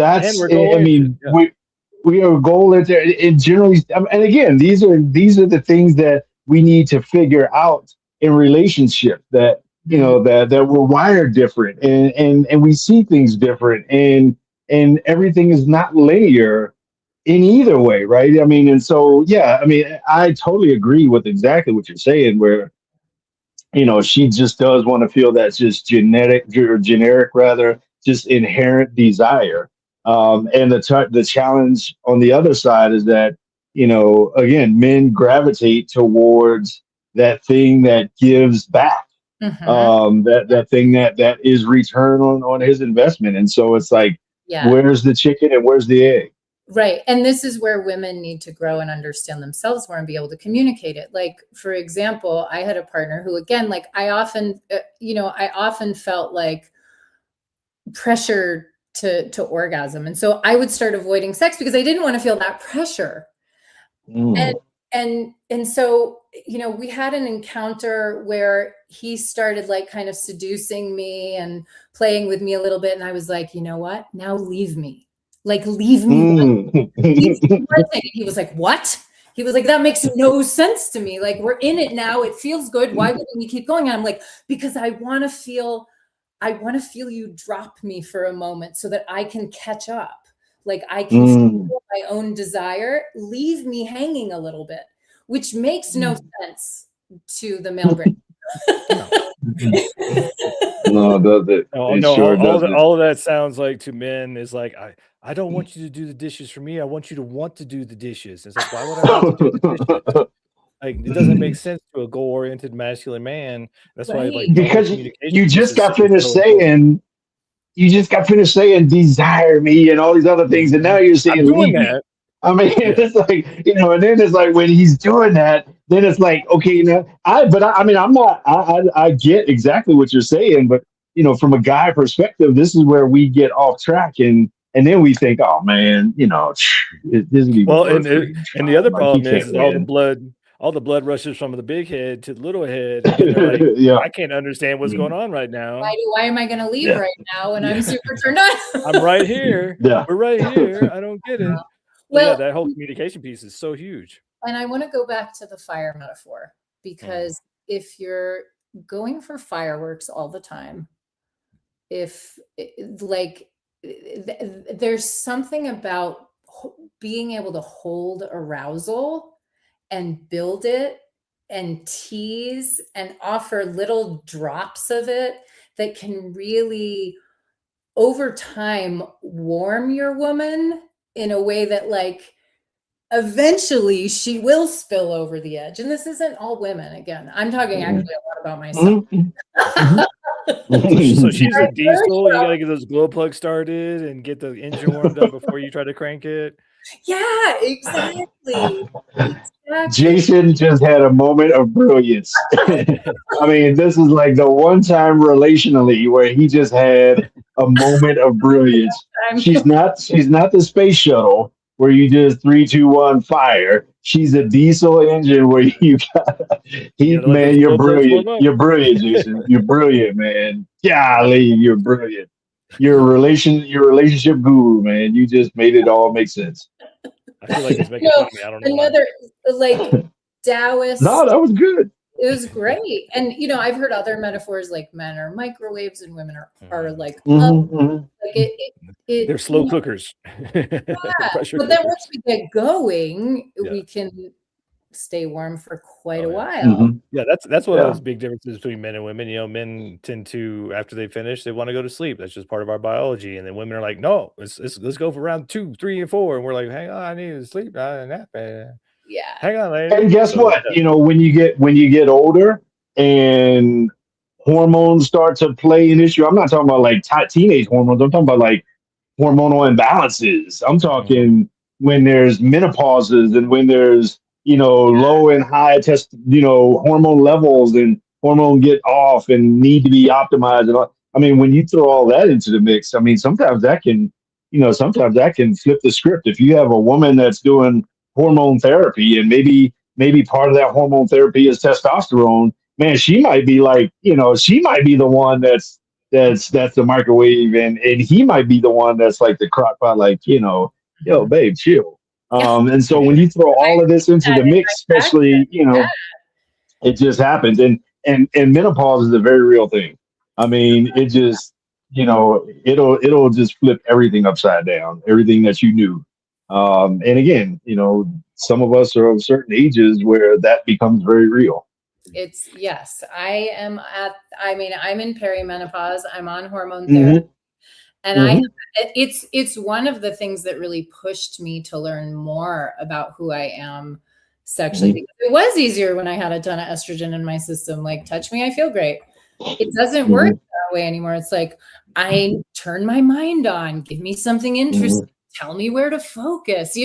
[SPEAKER 5] we are goal into, and generally, and again, these are the things that we need to figure out in relationship, that you know that we're wired different, and we see things different, and everything is not linear in either way, right? I mean, and so yeah, I mean, I totally agree with exactly what you're saying, where she just does want to feel that's just generic rather, just inherent desire. And the challenge on the other side is that, again, men gravitate towards that thing that gives back, that thing that is return on his investment. And so it's like,
[SPEAKER 6] Yeah.
[SPEAKER 5] where's the chicken and where's the egg?
[SPEAKER 6] Right. And this is where women need to grow and understand themselves more and be able to communicate it. Like, for example, I had a partner who, again, like I often felt like pressure to orgasm. And so I would start avoiding sex because I didn't want to feel that pressure. And so, we had an encounter where he started like kind of seducing me and playing with me a little bit. And I was like, you know what? Now leave me. Like, leave me. He was like, what? He was like, that makes no sense to me. Like, we're in it now. It feels good. Why wouldn't we keep going? And I'm like, because I want to feel you drop me for a moment so that I can catch up. Like, I can feel my own desire. Leave me hanging a little bit, which makes no sense to the male brain.
[SPEAKER 5] No, does it?
[SPEAKER 4] All of that sounds like to men is like, I don't want you to do the dishes for me. I want you to want to do the dishes. It's like, why would I want to do the dishes? Like, it doesn't make sense to a goal-oriented masculine man. That's why, like,
[SPEAKER 5] because you just got finished saying, desire me and all these other things, and now you're saying leave me. I mean, it's like, and then it's like when he's doing that, then it's like, okay, I get exactly what you're saying, but from a guy perspective, this is where we get off track, and then we think, oh man, it isn't even.
[SPEAKER 4] Well, and the other problem is all the blood rushes from the big head to the little head. And they're like, I can't understand what's going on right now.
[SPEAKER 6] Why am I going to leave right now when I'm super turned on?
[SPEAKER 4] I'm right here.
[SPEAKER 5] Yeah.
[SPEAKER 4] We're right here. I don't get it. Well, that whole communication piece is so huge.
[SPEAKER 6] And I want to go back to the fire metaphor, because if you're going for fireworks all the time, there's something about being able to hold arousal and build it and tease and offer little drops of it that can really, over time, warm your woman in a way that, like, eventually she will spill over the edge. And this isn't all women. Again, I'm talking actually a lot about myself.
[SPEAKER 4] So she's a diesel. You gotta get those glow plugs started and get the engine warmed up before you try to crank it.
[SPEAKER 6] Yeah, exactly.
[SPEAKER 5] Jason just had a moment of brilliance. I mean, this is like the one time relationally where he just had a moment of brilliance. She's not the space shuttle where you just 3, 2, 1 fire. She's a diesel engine where you got man, you're brilliant. You're brilliant, Jason. You're brilliant, man. Golly, you're brilliant. You're a relationship guru, man. You just made it all make sense.
[SPEAKER 4] I feel like he's making fun of me. I don't know.
[SPEAKER 6] Another like Taoist.
[SPEAKER 5] No, that was good.
[SPEAKER 6] It was great. And I've heard other metaphors like men are microwaves and women are like
[SPEAKER 4] they're slow cookers.
[SPEAKER 6] Yeah. But then once we get going, we can stay warm for quite a while.
[SPEAKER 4] Yeah, that's one of those big differences between men and women. Men tend to, after they finish, they want to go to sleep. That's just part of our biology. And then women are like, no, let's go for round 2, 3, and 4. And we're like, hang on, I need to sleep. I nap.
[SPEAKER 6] Yeah.
[SPEAKER 4] Hang on, lady.
[SPEAKER 5] And guess what? When you get older and hormones start to play an issue. I'm not talking about like teenage hormones. I'm talking about like hormonal imbalances. I'm talking when there's menopauses and when there's low and high hormone levels, and hormone get off and need to be optimized. And I mean, when you throw all that into the mix, I mean, sometimes that can flip the script. If you have a woman that's doing hormone therapy and maybe part of that hormone therapy is testosterone, man, she might be like, she might be the one that's the microwave, and he might be the one that's like the crock pot, like, yo, babe, chill. And so when you throw all of this into the mix, especially, it just happens. And and menopause is a very real thing. I mean, it just, it'll just flip everything upside down, everything that you knew. And again, some of us are of certain ages where that becomes very real.
[SPEAKER 6] It's yes, I'm in perimenopause. I'm on hormone therapy. And it's one of the things that really pushed me to learn more about who I am sexually, because it was easier when I had a ton of estrogen in my system. Like, touch me, I feel great. It doesn't work that way anymore. It's like, I turn my mind on, give me something interesting, tell me where to focus,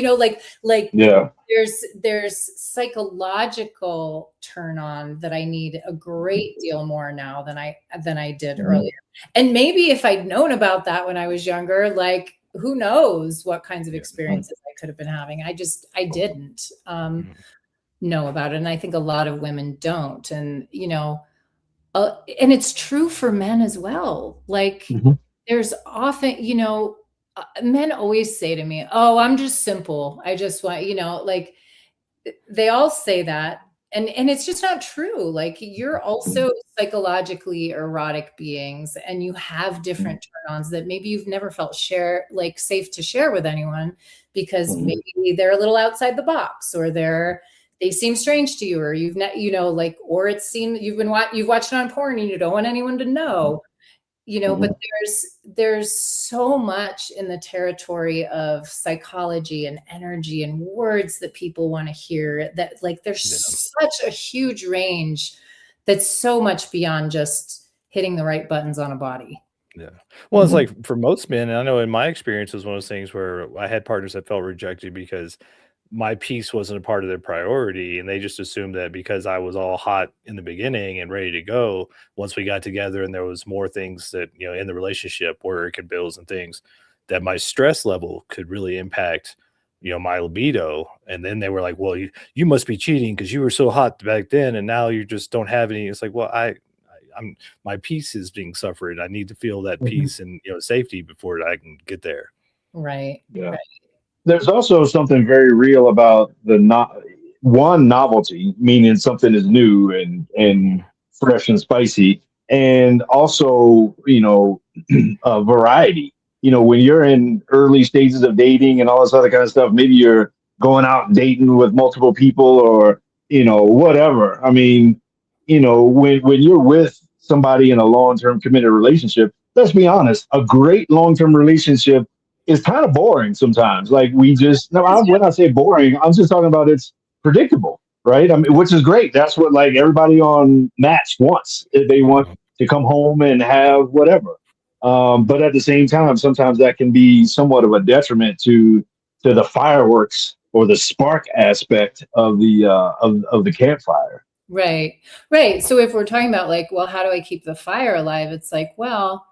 [SPEAKER 6] there's psychological turn on that I need a great deal more now than I did earlier. And maybe if I'd known about that when I was younger, like, who knows what kinds of experiences I could have been having. I didn't know about it. And I think a lot of women don't. And, and it's true for men as well. Like, there's often, men always say to me, oh, I'm just simple. I just want, like, they all say that. And it's just not true. Like, you're also psychologically erotic beings, and you have different turn-ons that maybe you've never felt safe to share with anyone, because maybe they're a little outside the box, or they seem strange to you, or or it seems you've watched it on porn and you don't want anyone to know. But there's so much in the territory of psychology and energy and words that people want to hear, that, like, there's such a huge range that's so much beyond just hitting the right buttons on a body.
[SPEAKER 4] Yeah. Well, it's like, for most men, and I know in my experience, it was one of those things where I had partners that felt rejected because my piece wasn't a part of their priority, and they just assumed that because I was all hot in the beginning and ready to go, once we got together and there was more things that, in the relationship, work and bills and things, that my stress level could really impact, my libido. And then they were like, well, you must be cheating because you were so hot back then and now you just don't have any. It's like, well, I'm my peace is being suffered. I need to feel that peace and safety before I can get there.
[SPEAKER 6] Right.
[SPEAKER 5] Yeah.
[SPEAKER 6] Right.
[SPEAKER 5] There's also something very real about novelty, meaning something is new and fresh and spicy, and also, variety. When you're in early stages of dating and all this other kind of stuff, maybe you're going out and dating with multiple people, or, whatever. I mean, when you're with somebody in a long-term committed relationship, let's be honest, a great long-term relationship is kind of boring sometimes. Like, when I say boring, I'm just talking about it's predictable, right? I mean, which is great. That's what, like, everybody on Match wants. They want to come home and have whatever. But at the same time, sometimes that can be somewhat of a detriment to the fireworks or the spark aspect of the campfire.
[SPEAKER 6] Right. Right. So if we're talking about, like, well, how do I keep the fire alive? It's like, well,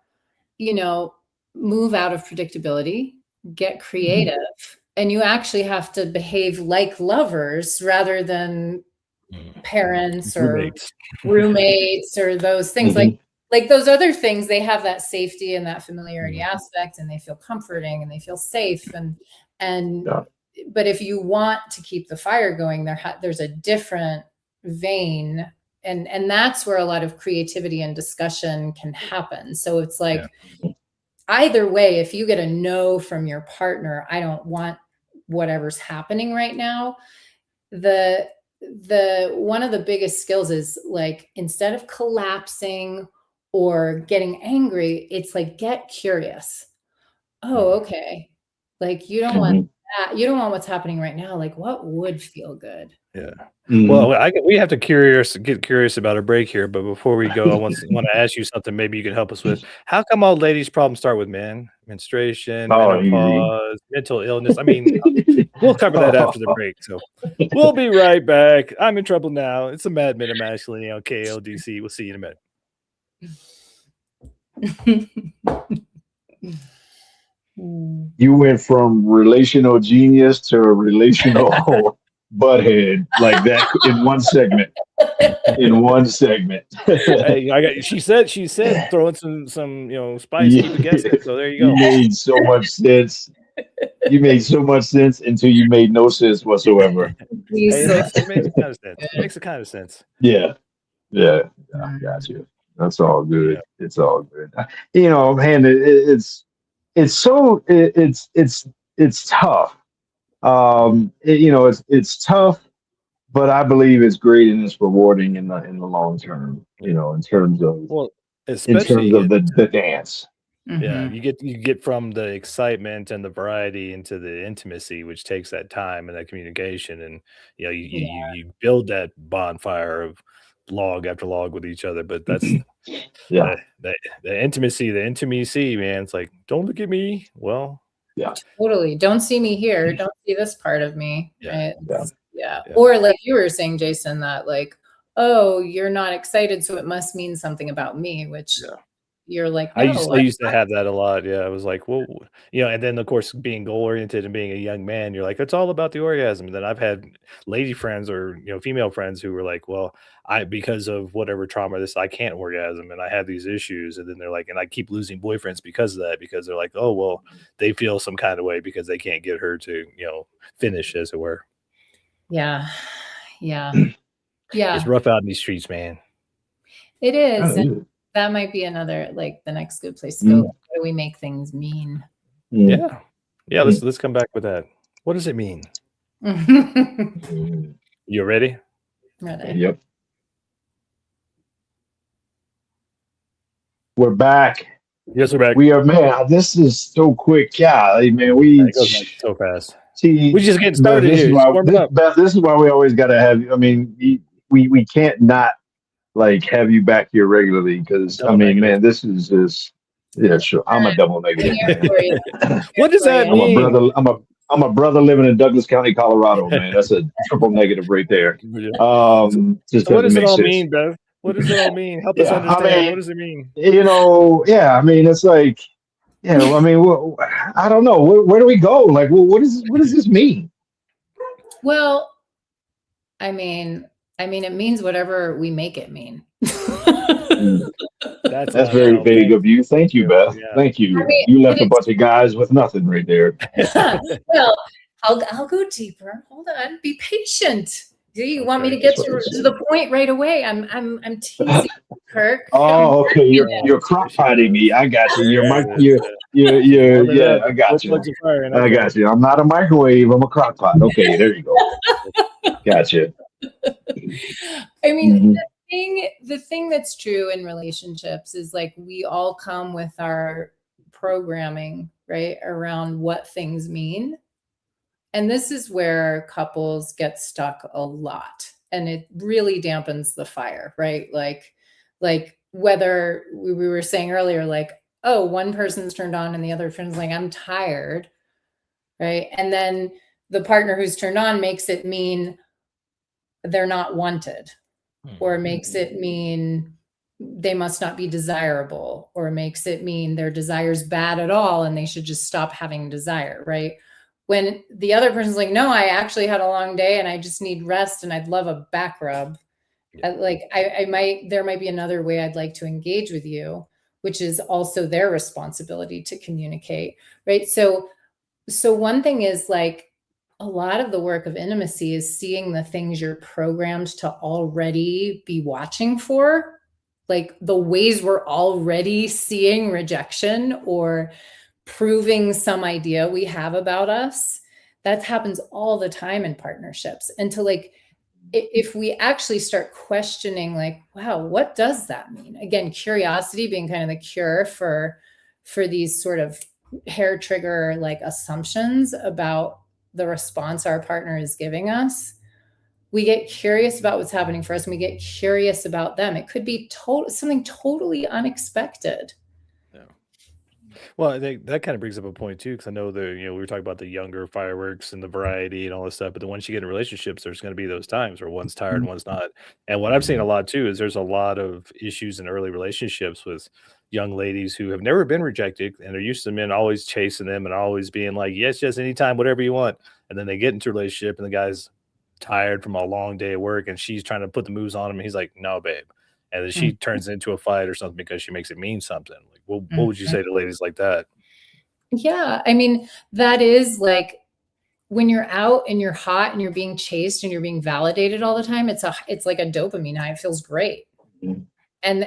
[SPEAKER 6] move out of predictability, get creative, and you actually have to behave like lovers rather than parents or roommates or those things. Like those other things, they have that safety and that familiarity aspect, and they feel comforting and they feel safe. But if you want to keep the fire going, there's a different vein, and that's where a lot of creativity and discussion can happen. So it's like, either way, if you get a no from your partner, I don't want whatever's happening right now, the one of the biggest skills is, like, instead of collapsing or getting angry, it's like, get curious. Oh, okay. Like, you don't want that. You don't want what's happening right now. Like, what would feel good?
[SPEAKER 4] Yeah. Well, we have to get curious about a break here, but before we go, I want to ask you something maybe you can help us with. How come all ladies' problems start with men? Menstruation, menopause, mental illness. I mean, we'll cover that after the break. So we'll be right back. I'm in trouble now. It's a Mad Men of Masculinity on KLDC. We'll see you in a minute.
[SPEAKER 5] You went from relational genius to relational butthead like that in one segment. Hey,
[SPEAKER 4] she said throwing some spice, keep it guessing. So there you go.
[SPEAKER 5] You made so much sense. You made so much sense until you made no sense whatsoever.
[SPEAKER 4] It makes a kind of sense.
[SPEAKER 5] Yeah. Yeah, I got you. That's all good. It's all good. Man, it's so it's tough. It's tough, but I believe it's great and it's rewarding in the long term.
[SPEAKER 4] Well,
[SPEAKER 5] In
[SPEAKER 4] especially
[SPEAKER 5] terms
[SPEAKER 4] you
[SPEAKER 5] of
[SPEAKER 4] get
[SPEAKER 5] the dance.
[SPEAKER 4] yeah,
[SPEAKER 6] Mhm.
[SPEAKER 4] you get from the excitement and the variety into the intimacy, which takes that time and that communication, and you build that bonfire of log after log with each other. But that's
[SPEAKER 5] Yeah,
[SPEAKER 4] the intimacy, man. It's like, don't look at me. Well,
[SPEAKER 5] yeah,
[SPEAKER 6] Totally. Don't see me here. Don't see this part of me.
[SPEAKER 4] yeah,
[SPEAKER 6] Right?
[SPEAKER 5] yeah.
[SPEAKER 6] Yeah.
[SPEAKER 4] yeah,
[SPEAKER 6] Or like you were saying, Jason, that like, oh, you're not excited, so it must mean something about me, which
[SPEAKER 4] yeah.
[SPEAKER 6] you're like,
[SPEAKER 4] I used
[SPEAKER 6] no.
[SPEAKER 4] I used to have that a lot. Yeah, I was like, well, and then of course being goal oriented and being a young man, you're like, it's all about the orgasm. And then I've had lady friends or female friends who were like, well, I because of whatever trauma I can't orgasm and I have these issues. And then they're like, and I keep losing boyfriends because of that, because they're like, oh well, they feel some kind of way because they can't get her to finish, as it were.
[SPEAKER 6] Yeah. Yeah.
[SPEAKER 4] It's
[SPEAKER 6] Yeah.
[SPEAKER 4] rough out in these streets, man.
[SPEAKER 6] It is. And
[SPEAKER 5] Mm,
[SPEAKER 6] that might be another, like the next good place to go. How do we make things mean?
[SPEAKER 5] mm,
[SPEAKER 4] Yeah, yeah. Let's come back with that. What does it mean?
[SPEAKER 5] mm.
[SPEAKER 4] You ready?
[SPEAKER 6] Ready.
[SPEAKER 5] Yep. We're back.
[SPEAKER 4] Yes, we're back.
[SPEAKER 5] We are, man. This is so quick. Yeah, man.
[SPEAKER 4] It goes by so fast.
[SPEAKER 5] See,
[SPEAKER 4] We just getting
[SPEAKER 5] Beth.
[SPEAKER 4] started here. Just warming up.
[SPEAKER 5] Beth. This is why we always got to have you. I mean, we can't not like have you back here regularly because
[SPEAKER 4] Double negative.
[SPEAKER 5] man, this is just sure. I'm a double negative.
[SPEAKER 6] I'm here for you.
[SPEAKER 4] What does that
[SPEAKER 5] I'm a
[SPEAKER 4] mean?
[SPEAKER 5] brother. I'm a brother living in Douglas County, Colorado. Man, that's a triple negative right there. Just
[SPEAKER 4] So what does it
[SPEAKER 5] make
[SPEAKER 4] all
[SPEAKER 5] sense.
[SPEAKER 4] mean, Bev? What does it all mean? Help us
[SPEAKER 5] Yeah,
[SPEAKER 4] understand. What does it mean?
[SPEAKER 5] Yeah. I mean, it's like, I mean, I don't know. Where do we go? Like, what does this mean?
[SPEAKER 6] Well, I mean, it means whatever we make it mean.
[SPEAKER 5] That's very vague of you. Thank you, Beth.
[SPEAKER 4] Yeah.
[SPEAKER 5] Thank you.
[SPEAKER 6] I mean,
[SPEAKER 5] You left a bunch of guys with nothing right there.
[SPEAKER 6] Well, I'll go deeper. Hold on. Be patient. Do you want me to get to the point right away? I'm teasing Kirk.
[SPEAKER 5] Oh, okay. You're crock potting me. I got you. I got you. I got you. I'm not a microwave. I'm a crock pot. Okay, there you go. Gotcha.
[SPEAKER 6] I mean, the thing that's true in relationships is like we all come with our programming, right, around what things mean. And this is where couples get stuck a lot. And it really dampens the fire, right? Like whether we were saying earlier, like, oh, one person's turned on and the other person's like, I'm tired, right? And then the partner who's turned on makes it mean they're not wanted, or makes it mean they must not be desirable, or makes it mean their desire's bad at all and they should just stop having desire, right? When the other person's like, no, I actually had a long day and I just need rest and I'd love a back rub. Yeah. There might be another way I'd like to engage with you, which is also their responsibility to communicate, right? So one thing is like, a lot of the work of intimacy is seeing the things you're programmed to already be watching for, like the ways we're already seeing rejection or proving some idea we have about us. That happens all the time in partnerships. And to like, if we actually start questioning like, wow, what does that mean? Again, curiosity being kind of the cure for these sort of hair trigger like assumptions about the response our partner is giving us. We get curious about what's happening for us and we get curious about them. It could be something totally unexpected.
[SPEAKER 4] Yeah. Well, I think that kind of brings up a point too, because I know we were talking about the younger fireworks and the variety and all this stuff, but then once you get in relationships, there's going to be those times where one's tired and one's not. And what I've seen a lot too is there's a lot of issues in early relationships with young ladies who have never been rejected and are used to men always chasing them and always being like, yes, anytime, whatever you want. And then they get into a relationship and the guy's tired from a long day of work and she's trying to put the moves on him and he's like, no, babe. And then she turns into a fight or something because she makes it mean something. Like, what would you say to ladies like that?
[SPEAKER 6] Yeah, I mean, that is like when you're out and you're hot and you're being chased and you're being validated all the time, it's like a dopamine high. It feels great,
[SPEAKER 5] Mhm.
[SPEAKER 6] And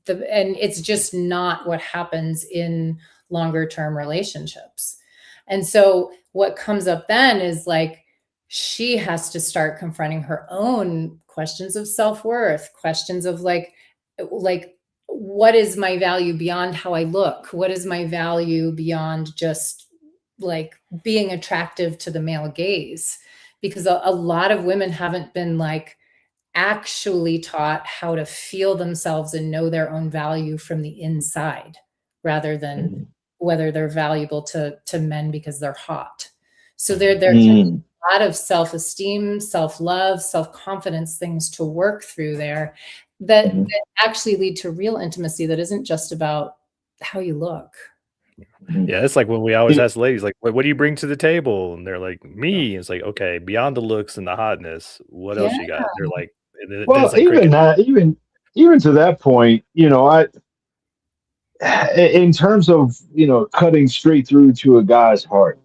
[SPEAKER 6] it's just not what happens in longer term relationships. And so what comes up then is like, she has to start confronting her own questions of self-worth, questions of like, what is my value beyond how I look? What is my value beyond just like being attractive to the male gaze? Because a lot of women haven't been like actually taught how to feel themselves and know their own value from the inside, rather than whether they're valuable to men because they're hot. So there can be a lot of self-esteem, self-love, self-confidence things to work through there that actually lead to real intimacy that isn't just about how you look.
[SPEAKER 4] Yeah, it's like when we always ask ladies, like, what do you bring to the table? And they're like, me. It's like, okay, beyond the looks and the hotness, what else you got? They're like, then it's
[SPEAKER 5] Well,
[SPEAKER 4] like
[SPEAKER 5] even
[SPEAKER 4] cricket.
[SPEAKER 5] that, even to that point, in terms of cutting straight through to a guy's heart,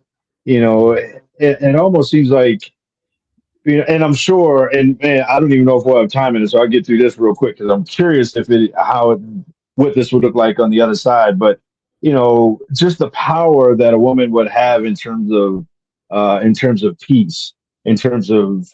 [SPEAKER 5] it almost seems like, and I'm sure, and man, I don't even know if we'll have time in it, so I'll get through this real quick because I'm curious what this would look like on the other side. But just the power that a woman would have in terms of peace, in terms of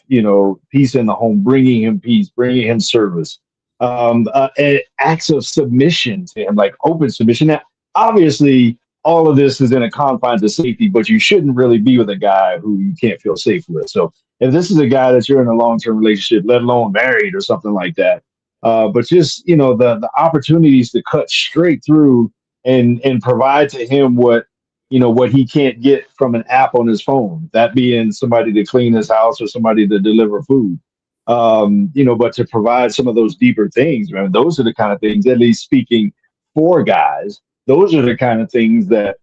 [SPEAKER 5] peace in the home, bringing him peace, bringing him service, acts of submission to him, like open submission. Now, obviously, all of this is in a confines of safety, but you shouldn't really be with a guy who you can't feel safe with. So if this is a guy that you're in a long-term relationship, let alone married or something like that, but just the opportunities to cut straight through and provide to him what he can't get from an app on his phone, that being somebody to clean his house or somebody to deliver food. But to provide some of those deeper things, man, those are the kind of things, at least speaking for guys, those are the kind of things that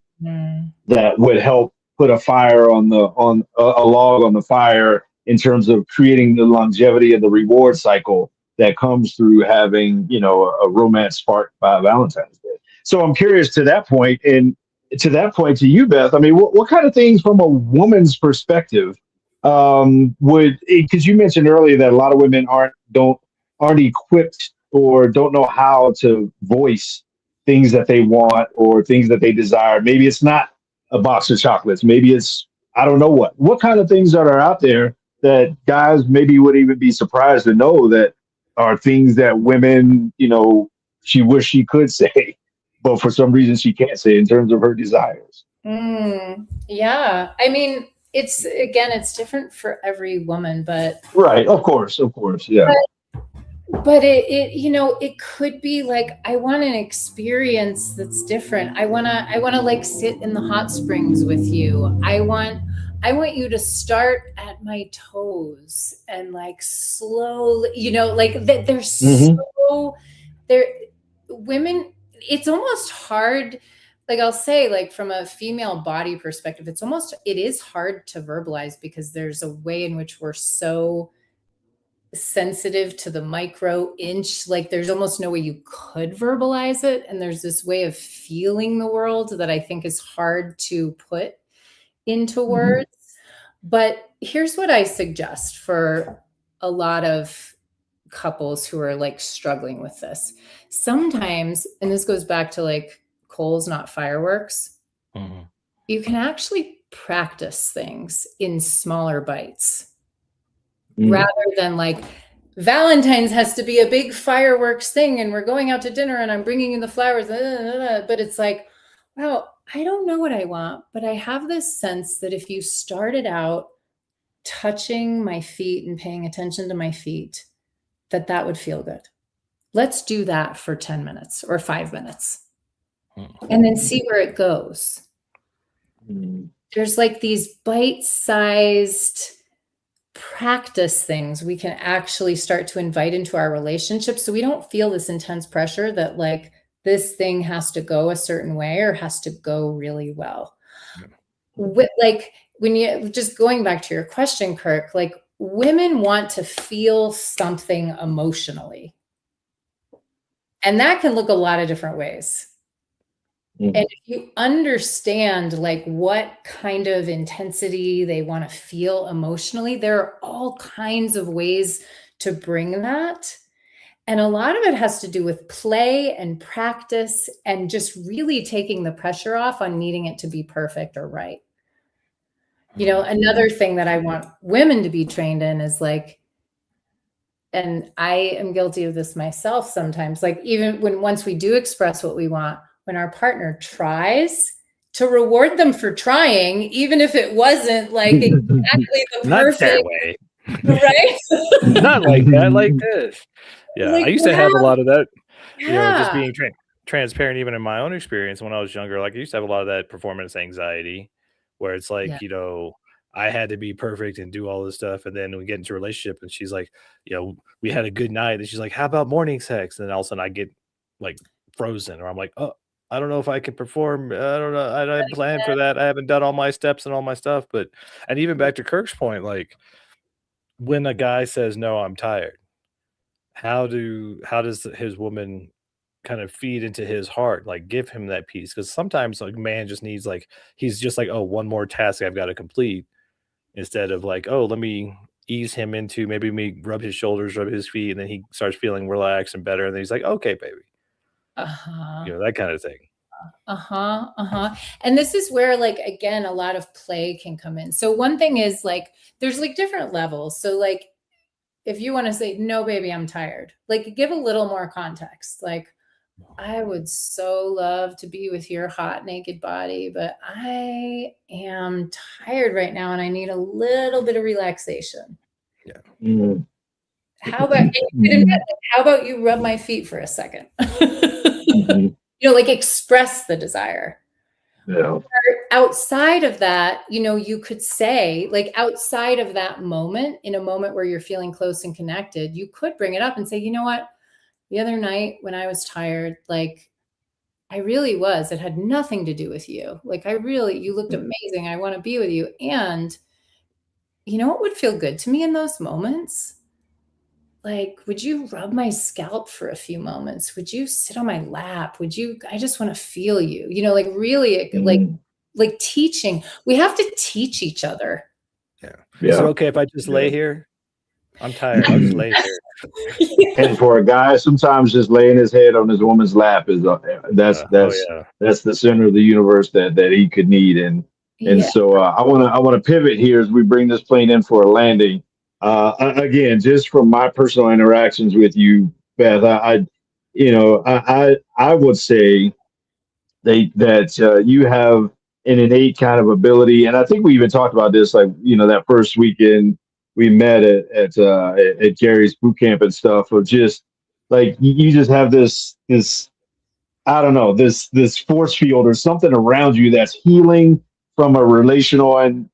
[SPEAKER 5] would help put a fire on a log on the fire in terms of creating the longevity of the reward cycle that comes through having a romance sparked by Valentine's Day. So I'm curious to that point, and to you, Beth. I mean, what kind of things from a woman's perspective because you mentioned earlier that a lot of women aren't equipped or don't know how to voice things that they want or things that they desire. Maybe it's not a box of chocolates. Maybe it's, I don't know what kind of things that are out there that guys maybe would even be surprised to know that are things that women, she wish she could say, but for some reason she can't say in terms of her desires.
[SPEAKER 6] Yeah. I mean, it's different for every woman, but
[SPEAKER 5] right. Of course. Yeah.
[SPEAKER 6] But it could be like, I want an experience that's different. I want to like sit in the hot springs with you. I want you to start at my toes and like slowly, like that they're women. It's almost hard. Like I'll say, like from a female body perspective, it is hard to verbalize because there's a way in which we're so sensitive to the micro inch. Like there's almost no way you could verbalize it. And there's this way of feeling the world that I think is hard to put into words. But here's what I suggest for a lot of couples who are like struggling with this. Sometimes, and this goes back to like coals, not fireworks, you can actually practice things in smaller bites rather than like Valentine's has to be a big fireworks thing and we're going out to dinner and I'm bringing you the flowers. But it's like, wow, I don't know what I want, but I have this sense that if you started out touching my feet and paying attention to my feet, that would feel good. Let's do that for 10 minutes or 5 minutes and then see where it goes. There's like these bite-sized practice things we can actually start to invite into our relationship so we don't feel this intense pressure that like this thing has to go a certain way or has to go really well. Like when you just going back to your question, Kirk, like women want to feel something emotionally. And that can look a lot of different ways. And if you understand like what kind of intensity they want to feel emotionally, there are all kinds of ways to bring that. And a lot of it has to do with play and practice and just really taking the pressure off on needing it to be perfect or right. You know, another thing that I want women to be trained in is like, and I am guilty of this myself sometimes, like even once we do express what we want, when our partner tries, to reward them for trying, even if it wasn't like exactly the
[SPEAKER 4] Not
[SPEAKER 6] perfect
[SPEAKER 4] that way.
[SPEAKER 6] right?
[SPEAKER 4] Not like that, like this. Yeah,
[SPEAKER 6] Like,
[SPEAKER 4] I used to have a lot of that, just
[SPEAKER 6] yeah.
[SPEAKER 4] being transparent, even in my own experience when I was younger. Like I used to have a lot of that performance anxiety where it's like,
[SPEAKER 6] Yeah.
[SPEAKER 4] I had to be perfect and do all this stuff. And then we get into a relationship and she's like, we had a good night. And she's like, how about morning sex? And then all of a sudden I get like frozen, or I'm like, oh, I don't know if I can perform. I don't know. I didn't plan for that. I haven't done all my steps and all my stuff. And even back to Kirk's point, like when a guy says, no, I'm tired, how does his woman kind of feed into his heart, like give him that peace? Because sometimes like man just needs, like, he's just like, oh, one more task I've got to complete, instead of like, oh, let me ease him into, maybe me rub his shoulders, rub his feet, and then he starts feeling relaxed and better, and then he's like, okay, baby, that kind of thing.
[SPEAKER 6] And this is where, like, again, a lot of play can come in. So one thing is like, there's like different levels. So like, if you want to say, no, baby, I'm tired, like give a little more context. Like, I would so love to be with your hot, naked body, but I am tired right now and I need a little bit of relaxation.
[SPEAKER 4] Yeah.
[SPEAKER 5] Mm.
[SPEAKER 6] How about you rub my feet for a second? Like express the desire.
[SPEAKER 5] Yeah.
[SPEAKER 6] Outside of that, you could say, like, outside of that moment, in a moment where you're feeling close and connected, you could bring it up and say, you know what? The other night when I was tired, like, I really was. It had nothing to do with you. Like, you looked amazing. I want to be with you. And you know what would feel good to me in those moments? Like, would you rub my scalp for a few moments? Would you sit on my lap? I just want to feel you, like really, like teaching. We have to teach each other.
[SPEAKER 4] Yeah. Is it okay if I just lay here? I'm tired. I'll just lay here.
[SPEAKER 5] And for a guy, sometimes just laying his head on his woman's lap is that's the center of the universe that he could need. And so I want to pivot here as we bring this plane in for a landing. Again, just from my personal interactions with you, Beth, I would say that you have an innate kind of ability, and I think we even talked about this, like that first weekend we met at Gary's boot camp and stuff, of just like you just have this I don't know, this force field or something around you that's healing from a relational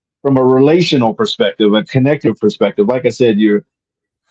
[SPEAKER 5] perspective, a connective perspective. Like I said, you're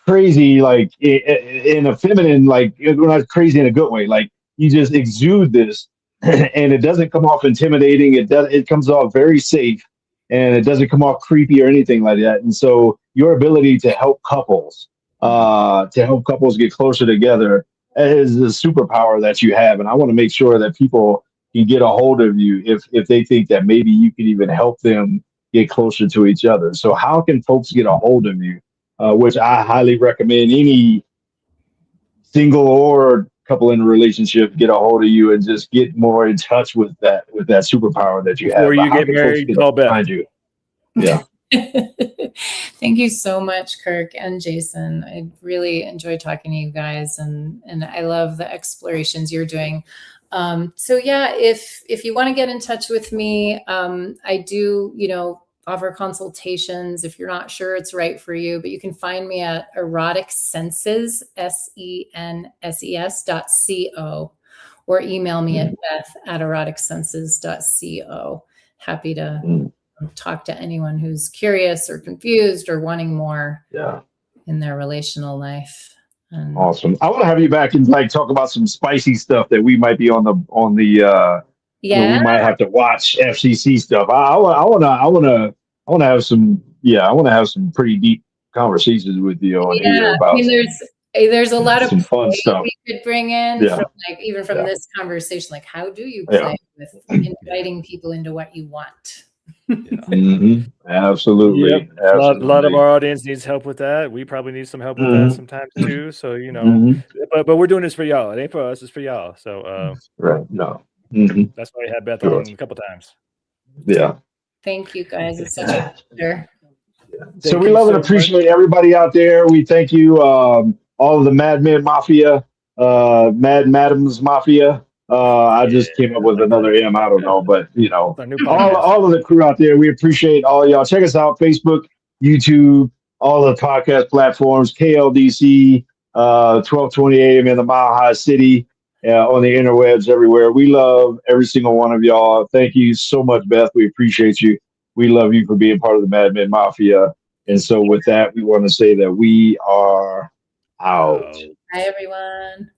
[SPEAKER 5] crazy, like in a feminine, like you're not crazy in a good way. Like you just exude this, and it doesn't come off intimidating. It comes off very safe, and it doesn't come off creepy or anything like that. And so your ability to help couples, get closer together, is a superpower that you have. And I want to make sure that people can get a hold of you if they think that maybe you can even help them get closer to each other. So how can folks get a hold of you? Which I highly recommend any single or couple in a relationship get a hold of you and just get more in touch with that superpower that you have.
[SPEAKER 4] Before you get married, call Beth.
[SPEAKER 5] Find you. Yeah.
[SPEAKER 6] Thank you so much, Kirk and Jason. I really enjoy talking to you guys, and I love the explorations you're doing. So yeah, if you want to get in touch with me, I do, offer consultations if you're not sure it's right for you, but you can find me at erotic senses, senses.co, or email me at beth@eroticsenses.co. Happy to talk to anyone who's curious or confused or wanting more in their relational life.
[SPEAKER 5] Awesome. I want to have you back and talk about some spicy stuff that we might be on the we might have to watch FCC stuff. I want to have some pretty deep conversations with you on here about
[SPEAKER 6] there's a lot of
[SPEAKER 5] fun stuff
[SPEAKER 6] we could bring in from this conversation. Like, how do you play with inviting people into what you want?
[SPEAKER 5] Absolutely.
[SPEAKER 4] Yep. A lot of our audience needs help with that. We probably need some help with that sometimes too. So, you know, but we're doing this for y'all. It ain't for us, it's for y'all. So
[SPEAKER 5] right. No.
[SPEAKER 4] That's why we had Beth
[SPEAKER 5] Sure.
[SPEAKER 4] on a couple times.
[SPEAKER 5] Yeah.
[SPEAKER 6] Thank you guys. It's such a pleasure.
[SPEAKER 5] So we love and appreciate everybody out there. We thank you, all of the Mad Men Mafia, Madams Mafia. I just came up with another M. I don't know, but you know, all of the crew out there. We appreciate all y'all. Check us out: Facebook, YouTube, all the podcast platforms, KLDC, 12:20 a.m. in the Mile High City, on the interwebs everywhere. We love every single one of y'all. Thank you so much, Beth. We appreciate you. We love you for being part of the Mad Men Mafia. And so with that, we want to say that we are out.
[SPEAKER 6] Bye, everyone.